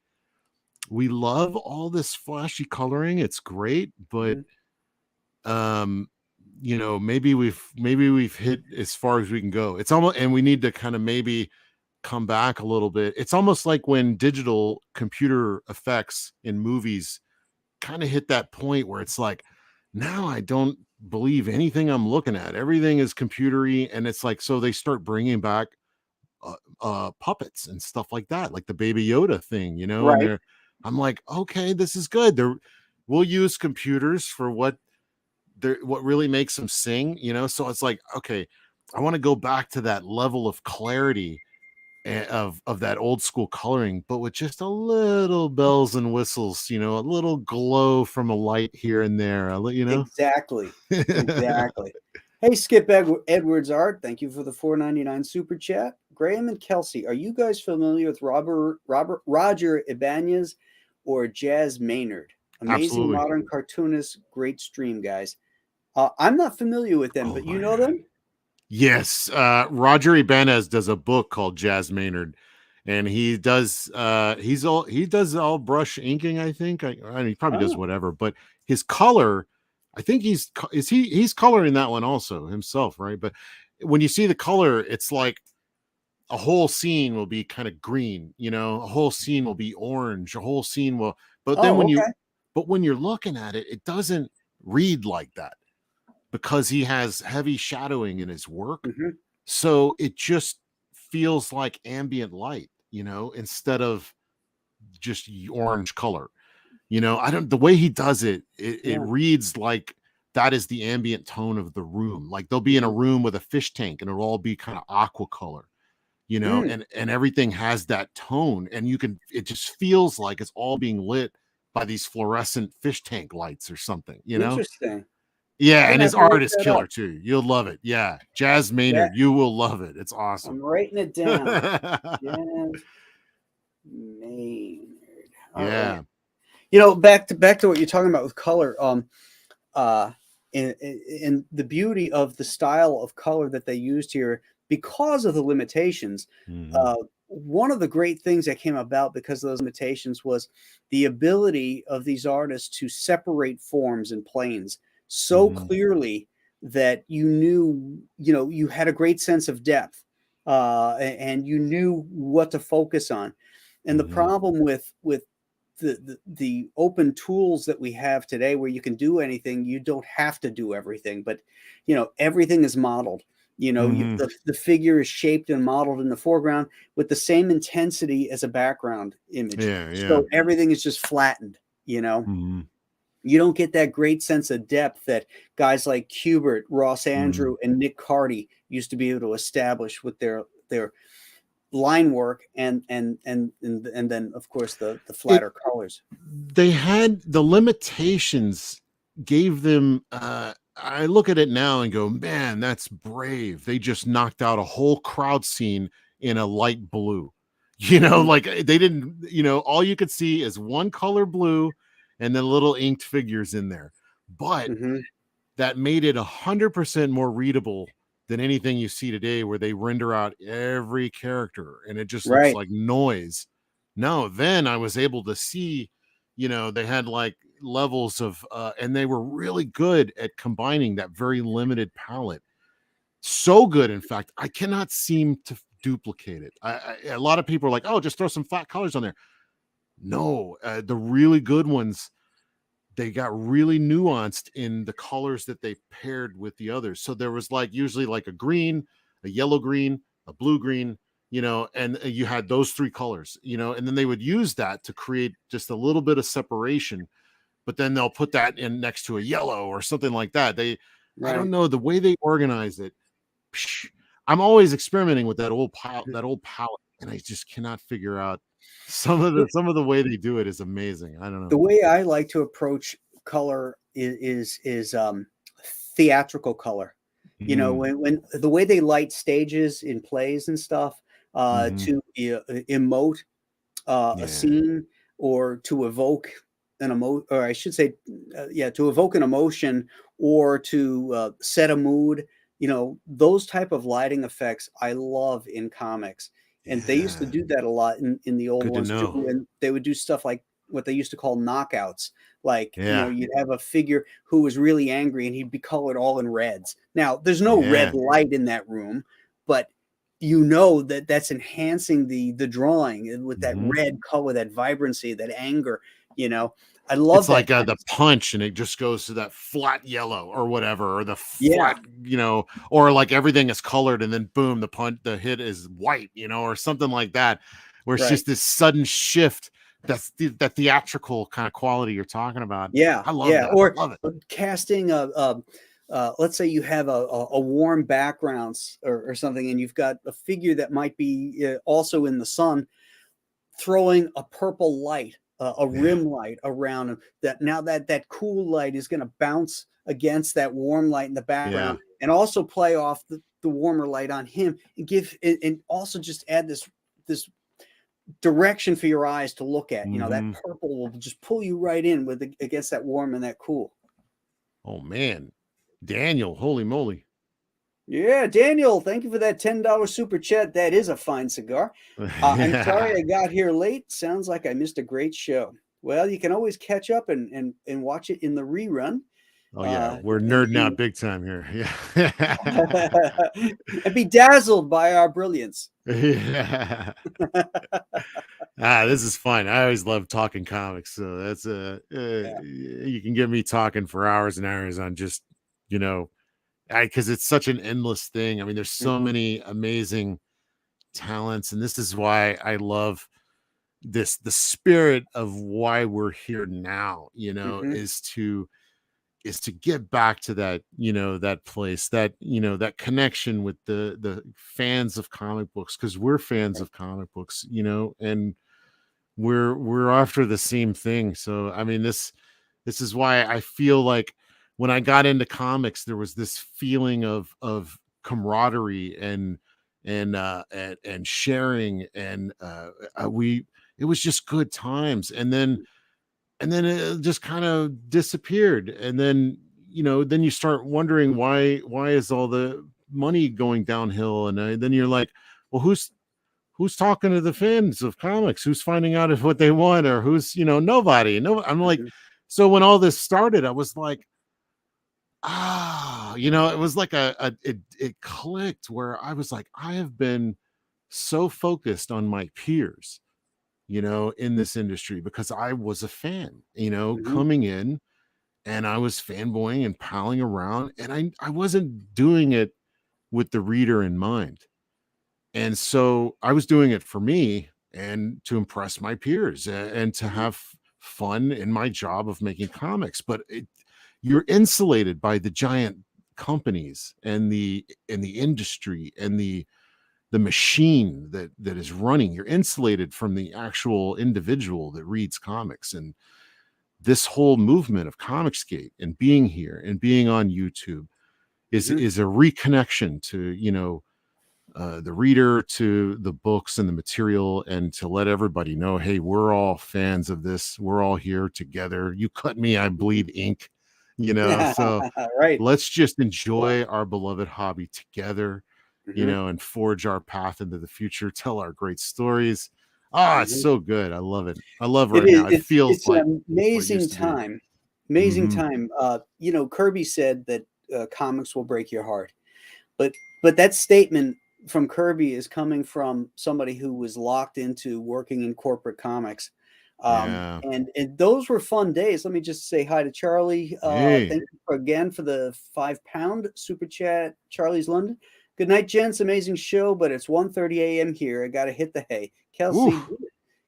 we love all this flashy coloring. It's great, but Mhm. um maybe we've hit as far as we can go. It's almost, and we need to kind of maybe come back a little bit. It's almost like when digital computer effects in movies kind of hit that point where it's like, now I don't believe anything I'm looking at. Everything is computery, and it's like, so they start bringing back puppets and stuff like that, like the Baby Yoda thing, and Right. they're, I'm like, okay, this is good. We'll use computers for what really makes them sing, so it's like, okay, I want to go back to that level of clarity of that old school coloring, but with just a little bells and whistles, a little glow from a light here and there, Exactly. Exactly. Hey, Skip Edwards Art, thank you for the 4.99 super chat. Graham and Kelsey, are you guys familiar with Roger Ibanez or Jazz Maynard? Amazing Absolutely. modern cartoonists, great stream, guys. I'm not familiar with them, Oh but you my know god. them? Yes, Roger Ibanez does a book called Jazz Maynard, and he does all brush inking. I think I mean, he probably does Oh, whatever, but his color, I think he's coloring that one also himself, right? But when you see the color, it's like a whole scene will be kind of green, a whole scene will be orange, a whole scene will, but then oh, okay. but when you're looking at it, it doesn't read like that because he has heavy shadowing in his work. Hmm. So it just feels like ambient light, instead of just orange color. I don't, the way he does it Yeah. reads like that is the ambient tone of the room. Like they'll be in a Hmm. room with a fish tank and it'll all be kind of aqua color, Mm, and everything has that tone. And it just feels like it's all being lit by these fluorescent fish tank lights or something. interesting. Yeah, I'm and gonna his have to art look is that up. killer too. You'll love it. Yeah, Jazz Yeah, Maynard, you will love it. It's I'm awesome. writing it down. Jazz Maynard. All right. Yeah. Back to what you're talking about with color. Uh, and the beauty of the style of color that they used here, because of the limitations. Mhm. One of the great things that came about because of those limitations was the ability of these artists to separate forms and planes so Mhm. clearly that you knew, you had a great sense of depth, and you knew what to focus on. And the Mhm. problem with the open tools that we have today where you can do anything, you don't have to do everything, but everything is modeled. Mhm. The figure is shaped and modeled in the foreground with the same intensity as a background image, Yeah, yeah. so everything is just flattened. Mhm. You don't get that great sense of depth that guys like Kubert, Ross Mhm. Andrew, and Nick Carty used to be able to establish with their line work, and then of course the It flatter colors. They had the limitations, gave them I look at it now and go, "Man, that's brave. They just knocked out a whole crowd scene in a light blue." Mhm. Like they didn't, all you could see is one color blue and then little inked figures in there. But Mhm. that made it 100% more readable than anything you see today, where they render out every character and it just looks Right. like noise. No, then I was able to see, they had like levels of, and they were really good at combining that very limited palette. So good, in fact, I cannot seem to duplicate it. A lot of people are like, "Oh, just throw some flat colors on there." No, the really good ones, they got really nuanced in the colors that they paired with the others. So there was like usually like a green, a yellow green, a blue green, and you had those three colors, and then they would use that to create just a little bit of separation. But then they'll put that in next to a yellow or something like that. I don't Right. know the way they organize it. I'm always experimenting with that old palette, and I just cannot figure out some of the way they do it is amazing. I don't know. The way I like to approach color is theatrical color. Mm, When the way they light stages in plays and stuff, mhm. to emote a Yeah, scene, or to evoke or I should say, yeah, to evoke an emotion, or to set a mood. Those type of lighting effects I love in comics, and they used to yeah. do that a lot in the old Good to ones too. know. And they would do stuff like what they used to call knockouts. Like, Yeah, you'd have a figure who was really angry, and he'd be colored all in reds. Now, there's no red yeah. light in that room, but that that's enhancing the drawing with that Mhm. red color, that vibrancy, that anger. You know, I love It's that like, kind the of stuff. punch, and it just goes to that flat yellow or whatever, or the Yeah, flat, or like everything is colored, and then boom, the hit is white, or something like that, where it's right. just this sudden shift. That's that theatrical kind of quality you're talking about. Yeah, I love yeah. that. Or Love it. casting let's say you have a warm background, or something, and you've got a figure that might be also in the sun, throwing a purple light, a Yeah. rim light around him. That now that cool light is going to bounce against that warm light in the Yeah. background, and also play off the warmer light on him, and also just add this direction for your eyes to look at. That Mhm. purple will just pull you right in against that warm and that cool. Oh, man. Daniel, holy moly. Yeah, Daniel, thank you for that $10 super chat. That is a fine cigar. I'm sorry Yeah. I got here late. Sounds like I missed a great show. Well, you can always catch up and watch it in the rerun. Oh, yeah, Uh, we're and nerding be out big time here. Yeah. and be dazzled by our brilliance. Yeah. This is fun. I always love talking comics, so that's Yeah. you can get me talking for hours and hours on just, you know, because it's such an endless thing. I mean, there's so Hmm. many amazing talents, and this is why I love the spirit of why we're here now, Hmm. is to get back to that, that place, that connection with the fans of comic books, because we're fans Right. of comic books, and we're after the same thing. So I mean, this is why I feel like when I got into comics, there was this feeling of camaraderie and sharing, and we it was just good times. And then it just kind of disappeared. And then, then you start wondering why is all the money going downhill? And then you're like, well, who's talking to the fans of comics? Who's finding out if what they want, or who's, nobody. No, I'm like, Hmm. so when all this started, I was like, it was like it clicked, where I was like, I have been so focused on my peers, in this industry, because I was a fan, Hmm. coming in, and I was fanboying and palling around, and I wasn't doing it with the reader in mind. And so I was doing it for me and to impress my peers, and to Hmm. have fun in my job of making comics. But you're insulated by the giant companies and the industry and the machine that is running. You're insulated from the actual individual that reads comics. And this whole movement of Comicsgate and being here and being on YouTube Hmm. is a reconnection to, the reader, to the books and the material, and to let everybody know, hey, we're all fans of this. We're all here together. You cut me, I bleed ink. So Right. let's just enjoy our beloved hobby together, Hmm. and forge our path into the future, tell our great stories. Ah, it's Hmm. so good. I love it. I love It right is. now. It feels It's like an what it amazing used to be. time. Amazing Hmm. time. Kirby said that comics will break your heart, but that statement from Kirby is coming from somebody who was locked into working in corporate comics. Yeah. And those were fun days. Let me just say hi to Charlie. Hey. Thank you again for the £5 super chat. Charlie's London. Good night, gents. Amazing show, but it's 1:30 a.m. here. I got to hit the hay. Oof.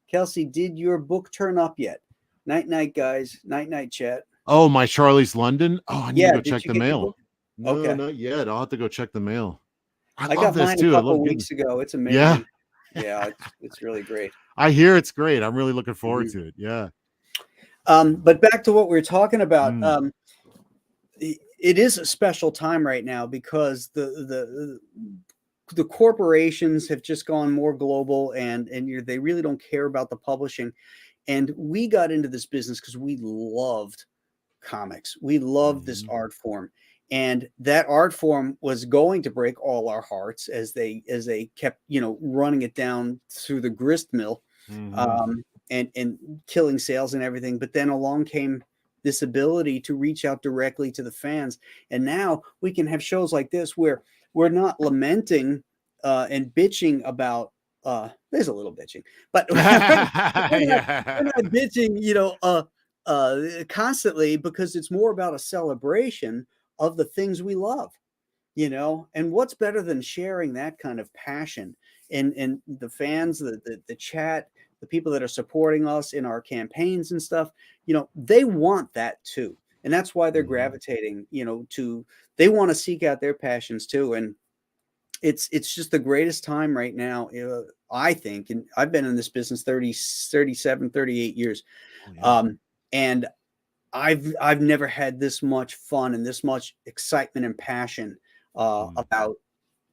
Kelsey, did your book turn up yet? Night, night, guys. Night, night, chat. Oh, my Charlie's London. Oh, I need to Yeah, go did check you the get your mail. book? No, Okay. not yet. I'll have to go check the mail. I I love got this mine a too. I couple love getting. weeks ago. It's Yeah, amazing. Yeah, it's really great. I hear it's great. I'm really looking forward Mhm. to it. Yeah. But back to what we were talking about. Mm. It is a special time right now because the corporations have just gone more global, and they really don't care about the publishing. And we got into this business because we loved comics. We loved this Mhm. art form. And that art form was going to break all our hearts as they kept, running it down through the grist mill, Mhm. um, and killing sales and everything. But then along came this ability to reach out directly to the fans. And now we can have shows like this where we're not lamenting and bitching about there's a little bitching, but we're Yeah. not bitching, constantly, because it's more about a celebration of the things we love, and what's better than sharing that kind of passion, and the fans, the chat, the people that are supporting us in our campaigns and stuff, they want that too, and that's why they're Mhm. gravitating, to they want to seek out their passions too. And it's just the greatest time right now, I think. And I've been in this business 37, 38 years, Oh yeah. um, and I've never had this much fun and this much excitement and passion Mm.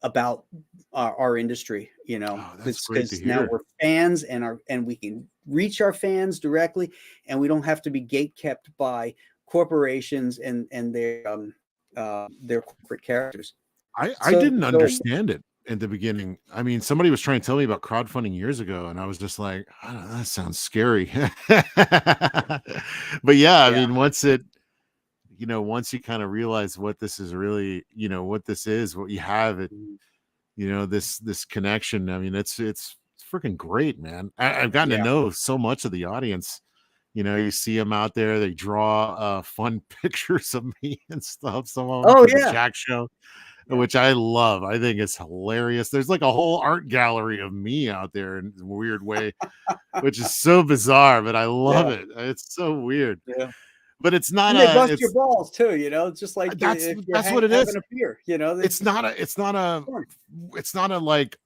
about our industry. Oh, that's It's great to because now hear. we're fans, and we can reach our fans directly, and we don't have to be gate kept by corporations and their corporate characters. I So didn't so understand it in the beginning. I mean, somebody was trying to tell me about crowdfunding years ago, and I was just like, I don't know, that sounds scary. But yeah, I yeah. mean, once you kind of realize what this is really, what this is, what you have, Mhm. this connection. I mean, it's freaking great, man. I've gotten to Yeah. know so much of the audience. You see them out there, they draw fun pictures of me and stuff, some of them Oh for the yeah. Jack show, Yeah. which I love. I think it's hilarious. There's like a whole art gallery of me out there in a weird way, which is so bizarre, but I love Yeah. it. It's so weird. Yeah. But it's not And they a bust your it's balls too, it's just like that's if you're that's what it is. having a beer, It's not a it's not a fun. it's not a like,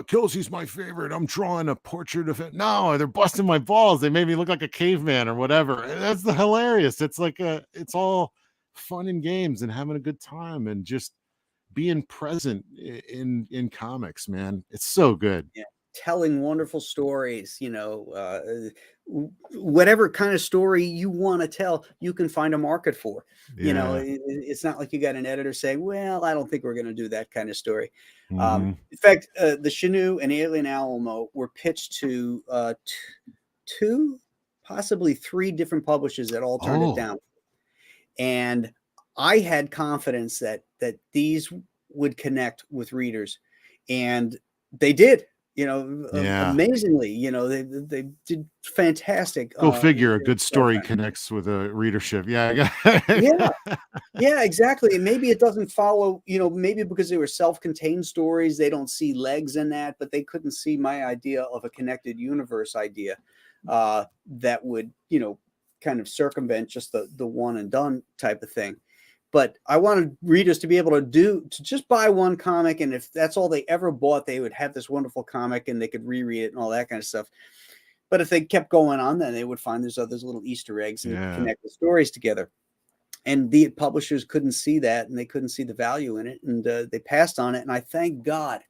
Kelsey's my favorite. I'm drawing a portrait of it. No, they're busting my balls. They made me look like a caveman or whatever. And that's the hilarious. It's all fun and games and having a good time and just being present in comics, man. It's so good. Yeah, telling wonderful stories, whatever kind of story you want to tell, you can find a market for. Yeah. It's not like you got an editor saying, "Well, I don't think we're going to do that kind of story." Mhm. In fact, the Chenu and Alien Alamo were pitched to two, possibly three different publishers that all turned it Oh, down. And I had confidence that these would connect with readers, and they did. yeah. Amazingly, they did fantastic. Go figure, a good story connects with a readership. Yeah. Yeah, yeah, exactly. And maybe it doesn't follow. Maybe because they were self-contained stories, they don't see legs in that, but they couldn't see my idea of a connected universe idea that would, kind of circumvent just the one and done type of thing. But I wanted readers to be able to just buy one comic, and if that's all they ever bought, they would have this wonderful comic and they could reread it and all that kind of stuff. But if they kept going on, then they would find there's other little Easter eggs and Yeah. connect the stories together. And the publishers couldn't see that, and they couldn't see the value in it, and they passed on it. And I thank God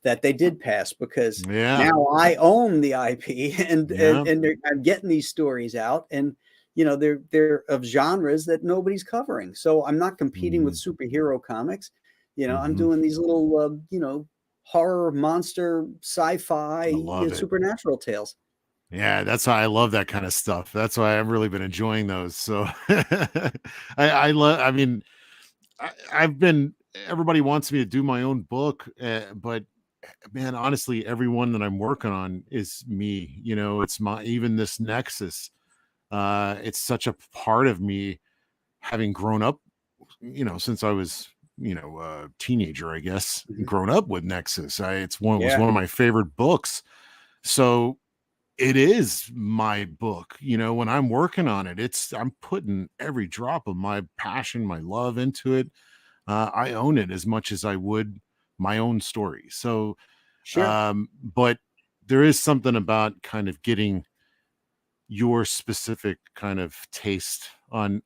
that they did pass, because Yeah. now I own the IP, and Yeah. I'm getting these stories out, and they're of genres that nobody's covering. So I'm not competing with superhero comics. I'm doing these little, horror, monster, I sci-fi, love it. supernatural tales. Yeah, that's why I love that kind of stuff. That's why I've really been enjoying those. So I love, I mean, I've been, everybody wants me to do my own book, but man, honestly, everyone that I'm working on is me. It's my, even this Nexus. It's such a part of me, having grown up, since I was, a teenager, I guess, Mhm. grown up with Nexus. Was Yeah, one of my favorite books. So it is my book. When I'm working on it, I'm putting every drop of my passion, my love into it. I own it as much as I would my own story. So, sure, but there is something about kind of getting your specific kind of taste on,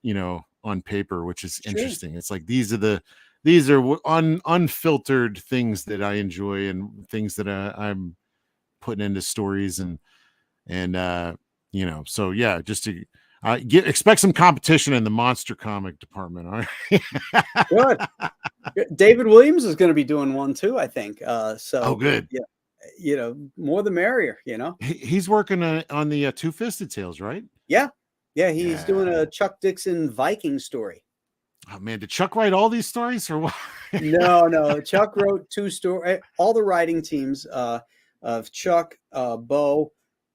on paper, which is sure, interesting. It's like these are unfiltered things that I enjoy, and things that I'm putting into stories, and so yeah, just to expect some competition in the monster comic department. All right. good. David Williams is going to be doing one too, I think. Oh, So good. yeah, more the merrier. He's working on the Two Fisted Tales, right? Yeah, yeah, he's doing Yeah. a Chuck Dixon Viking story. Oh man, did Chuck write all these stories or what? No, no, Chuck wrote two story. All the writing teams of Chuck, Bo,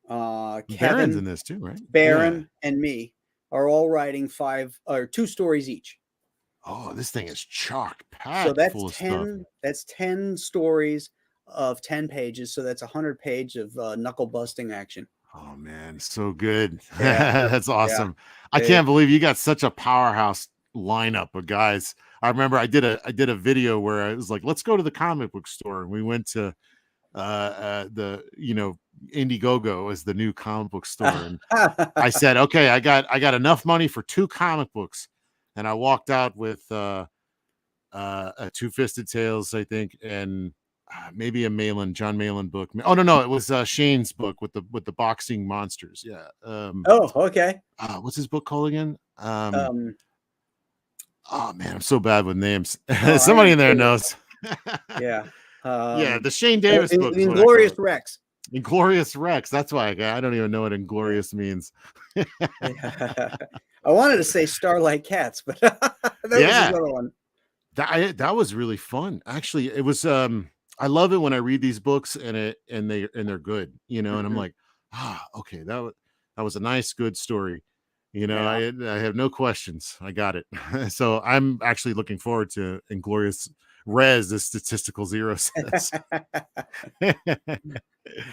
Baron's Kevin, in this too, right? Yeah. Barron, and me are all writing five or two stories each. Oh, this thing is chock So packed that's full of stuff. 10. That's 10 stories of 10 pages. So that's 100 page of knuckle busting action. Oh man, so good. Yeah, That's yeah. awesome. I They, can't believe you got such a powerhouse lineup of guys. I remember I did a video where I was like, let's go to the comic book store. And we went to the Indiegogo as the new comic book store. And I said, okay, I got enough money for 2 comic books. And I walked out with a Two Fisted Tales, I think, and maybe a John Malin book. Oh no, it was Shane's book with the boxing monsters. Yeah. oh, okay. What's his book called again? Um, Oh man, I'm so bad with names. oh, I Somebody am in there too. knows. Yeah. Yeah, Um, the Shane Davis book is what I call Inglorious it. Rex. Inglorious Rex. That's why I don't even know what Yeah. inglorious means. Yeah. I wanted to say Starlight Cats, but that was Yeah, another one. that was really fun. Actually, it was. I love it when I read these books and they're good. And I'm Mhm. like, okay, that was a nice, good story. Yeah. I have no questions. I got it. So I'm actually looking forward to Inglorious Res, as Statistical Zero says. Yeah,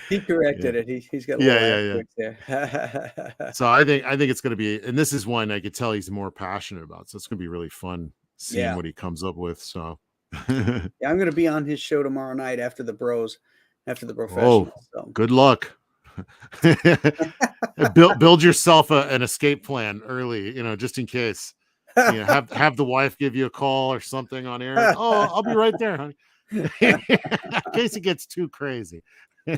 He corrected it. He's got a yeah, little yeah, yeah. asterisk there. So I think it's going to be, and this is one I could tell he's more passionate about. So it's going to be really fun seeing Yeah. what he comes up with. So, Yeah, I'm gonna be on his show tomorrow night after the oh, professionals. So good luck. Build yourself an escape plan early, just in case. Have the wife give you a call or something on air. Oh, I'll be right there, honey. In case it gets too crazy. Well,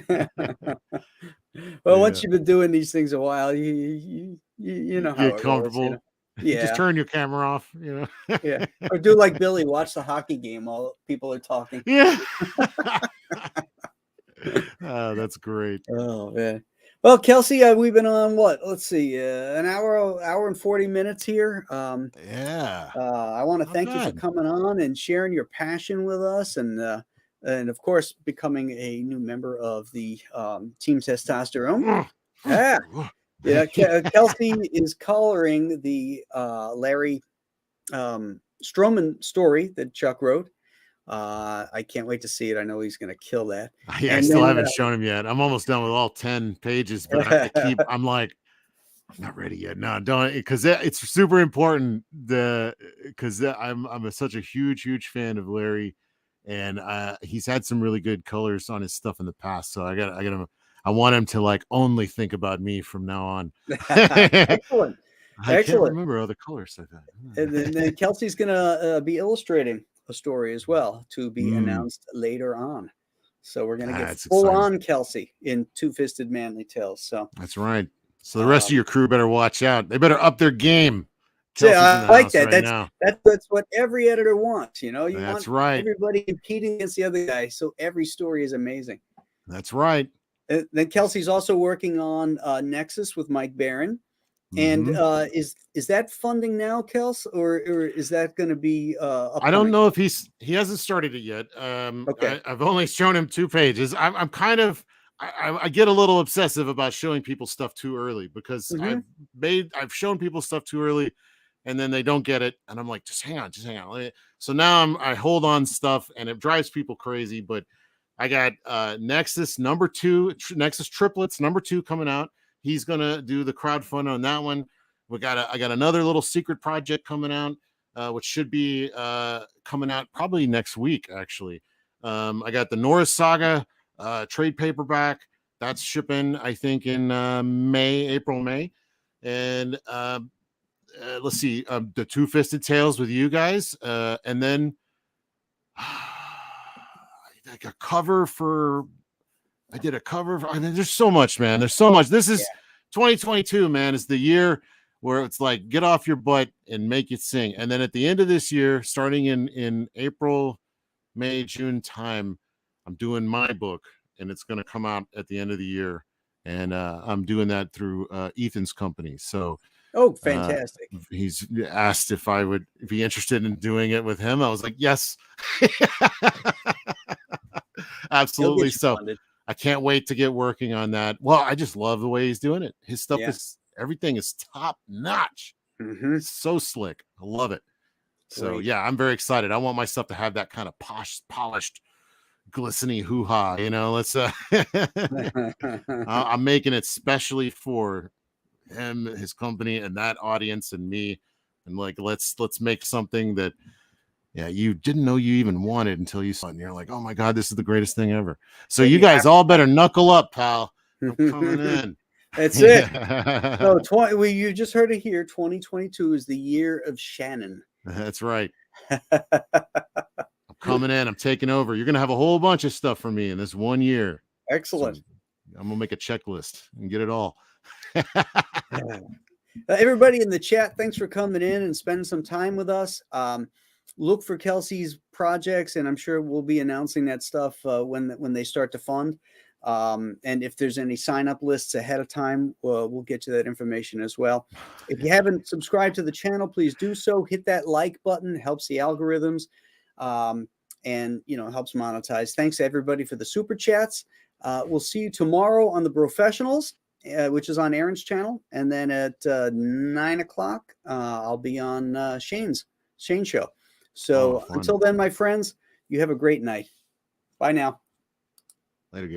Yeah. once you've been doing these things a while, you know how Get it rolls. comfortable. Just Yeah, turn your camera off, yeah. Or do like Billy, watch the hockey game while people are talking. Yeah. Oh, that's great. Oh man. Well, Kelsey, we've been on what? Let's see, an hour and 40 minutes here. Yeah. I want to Not thank you for bad. coming on and sharing your passion with us, and of course becoming a new member of the Team Testosterone. Yeah, Kelsey is coloring the Larry Stroman story that Chuck wrote. I can't wait to see it. I know he's going to kill that. Yeah, I And still then, haven't shown him yet. I'm almost done with all 10 pages, but I'm like, I'm not ready yet. No, don't, because it's super important. Because I'm such a huge fan of Larry, and he's had some really good colors on his stuff in the past. So I want him to like only think about me from now on. excellent, I can't excellent. remember other colors I've And had. then Kelsey's going to be illustrating a story as well to be Mm, announced later on. So we're going to get that's full exciting. on Kelsey in Two Fisted Manly Tales. So That's right. So the rest of your crew better watch out. They better up their game. So Kelsey's in I the like house that. right now. That's what every editor wants. You know, you That's want right. everybody competing against the other guy, so every story is amazing. That's right. Then Kelsey's also working on Nexus with Mike Barron. And Mhm. is that funding now, Kels, or is that going to be I don't upcoming? know if he hasn't started it yet. Okay. I've only shown him 2 pages. I'm kind of I get a little obsessive about showing people stuff too early because Hmm. I've shown people stuff too early and then they don't get it and I'm like just hang on, so now I hold on stuff and it drives people crazy, but I got Nexus number 2, Nexus triplets number 2 coming out. He's going to do the crowdfund on that one. I got another little secret project coming out, which should be coming out probably next week, actually. I got the Norris Saga trade paperback. That's shipping, I think, in April, May. And let's see, the Two Fisted Tales with you guys. And then like a cover for, I did a cover. I mean, there's so much, man. There's so much. This Yeah. is 2022, man. It's the year where it's like get off your butt and make it sing. And then at the end of this year, starting in April, May, June time, I'm doing my book, and it's going to come out at the end of the year. And I'm doing that through Ethan's company. So Oh, uh, fantastic. he's asked if I would be interested in doing it with him. I was like, yes, He'll absolutely. get you So funded. I can't wait to get working on that. Well, I just love the way he's doing it. His stuff Yeah. is everything is top notch. Hmm. So slick. I love it. So Great. yeah, I'm very excited. I want my stuff to have that kind of polished, glistening hoo-ha. You know, let's I'm making it specially for him, his company, and that audience and me. And like let's make something that you didn't know you even wanted until you saw it. And you're like, oh my God, this is the greatest thing ever. So That you you guys have all to better knuckle up, pal. I'm coming have. in. That's it. Yeah. No, you just heard it here. 2022 is the year of Shannon. That's right. I'm coming in. I'm taking over. You're gonna have a whole bunch of stuff for me in this 1 year. So Excellent. I'm gonna make a checklist and get it all. Everybody in the chat, thanks for coming in and spending some time with us. Look for Kelsey's projects, and I'm sure we'll be announcing that stuff when they start to fund. And if there's any sign-up lists ahead of time, we'll get you that information as well. If you haven't subscribed to the channel, please do so. Hit that like button. It helps the algorithms, and helps monetize. Thanks to everybody for the super chats. We'll see you tomorrow on the Professionals, which is on Aaron's channel, and then at 9 o'clock, I'll be on Shane's show. So until then, my friends, you have a great night. Bye now.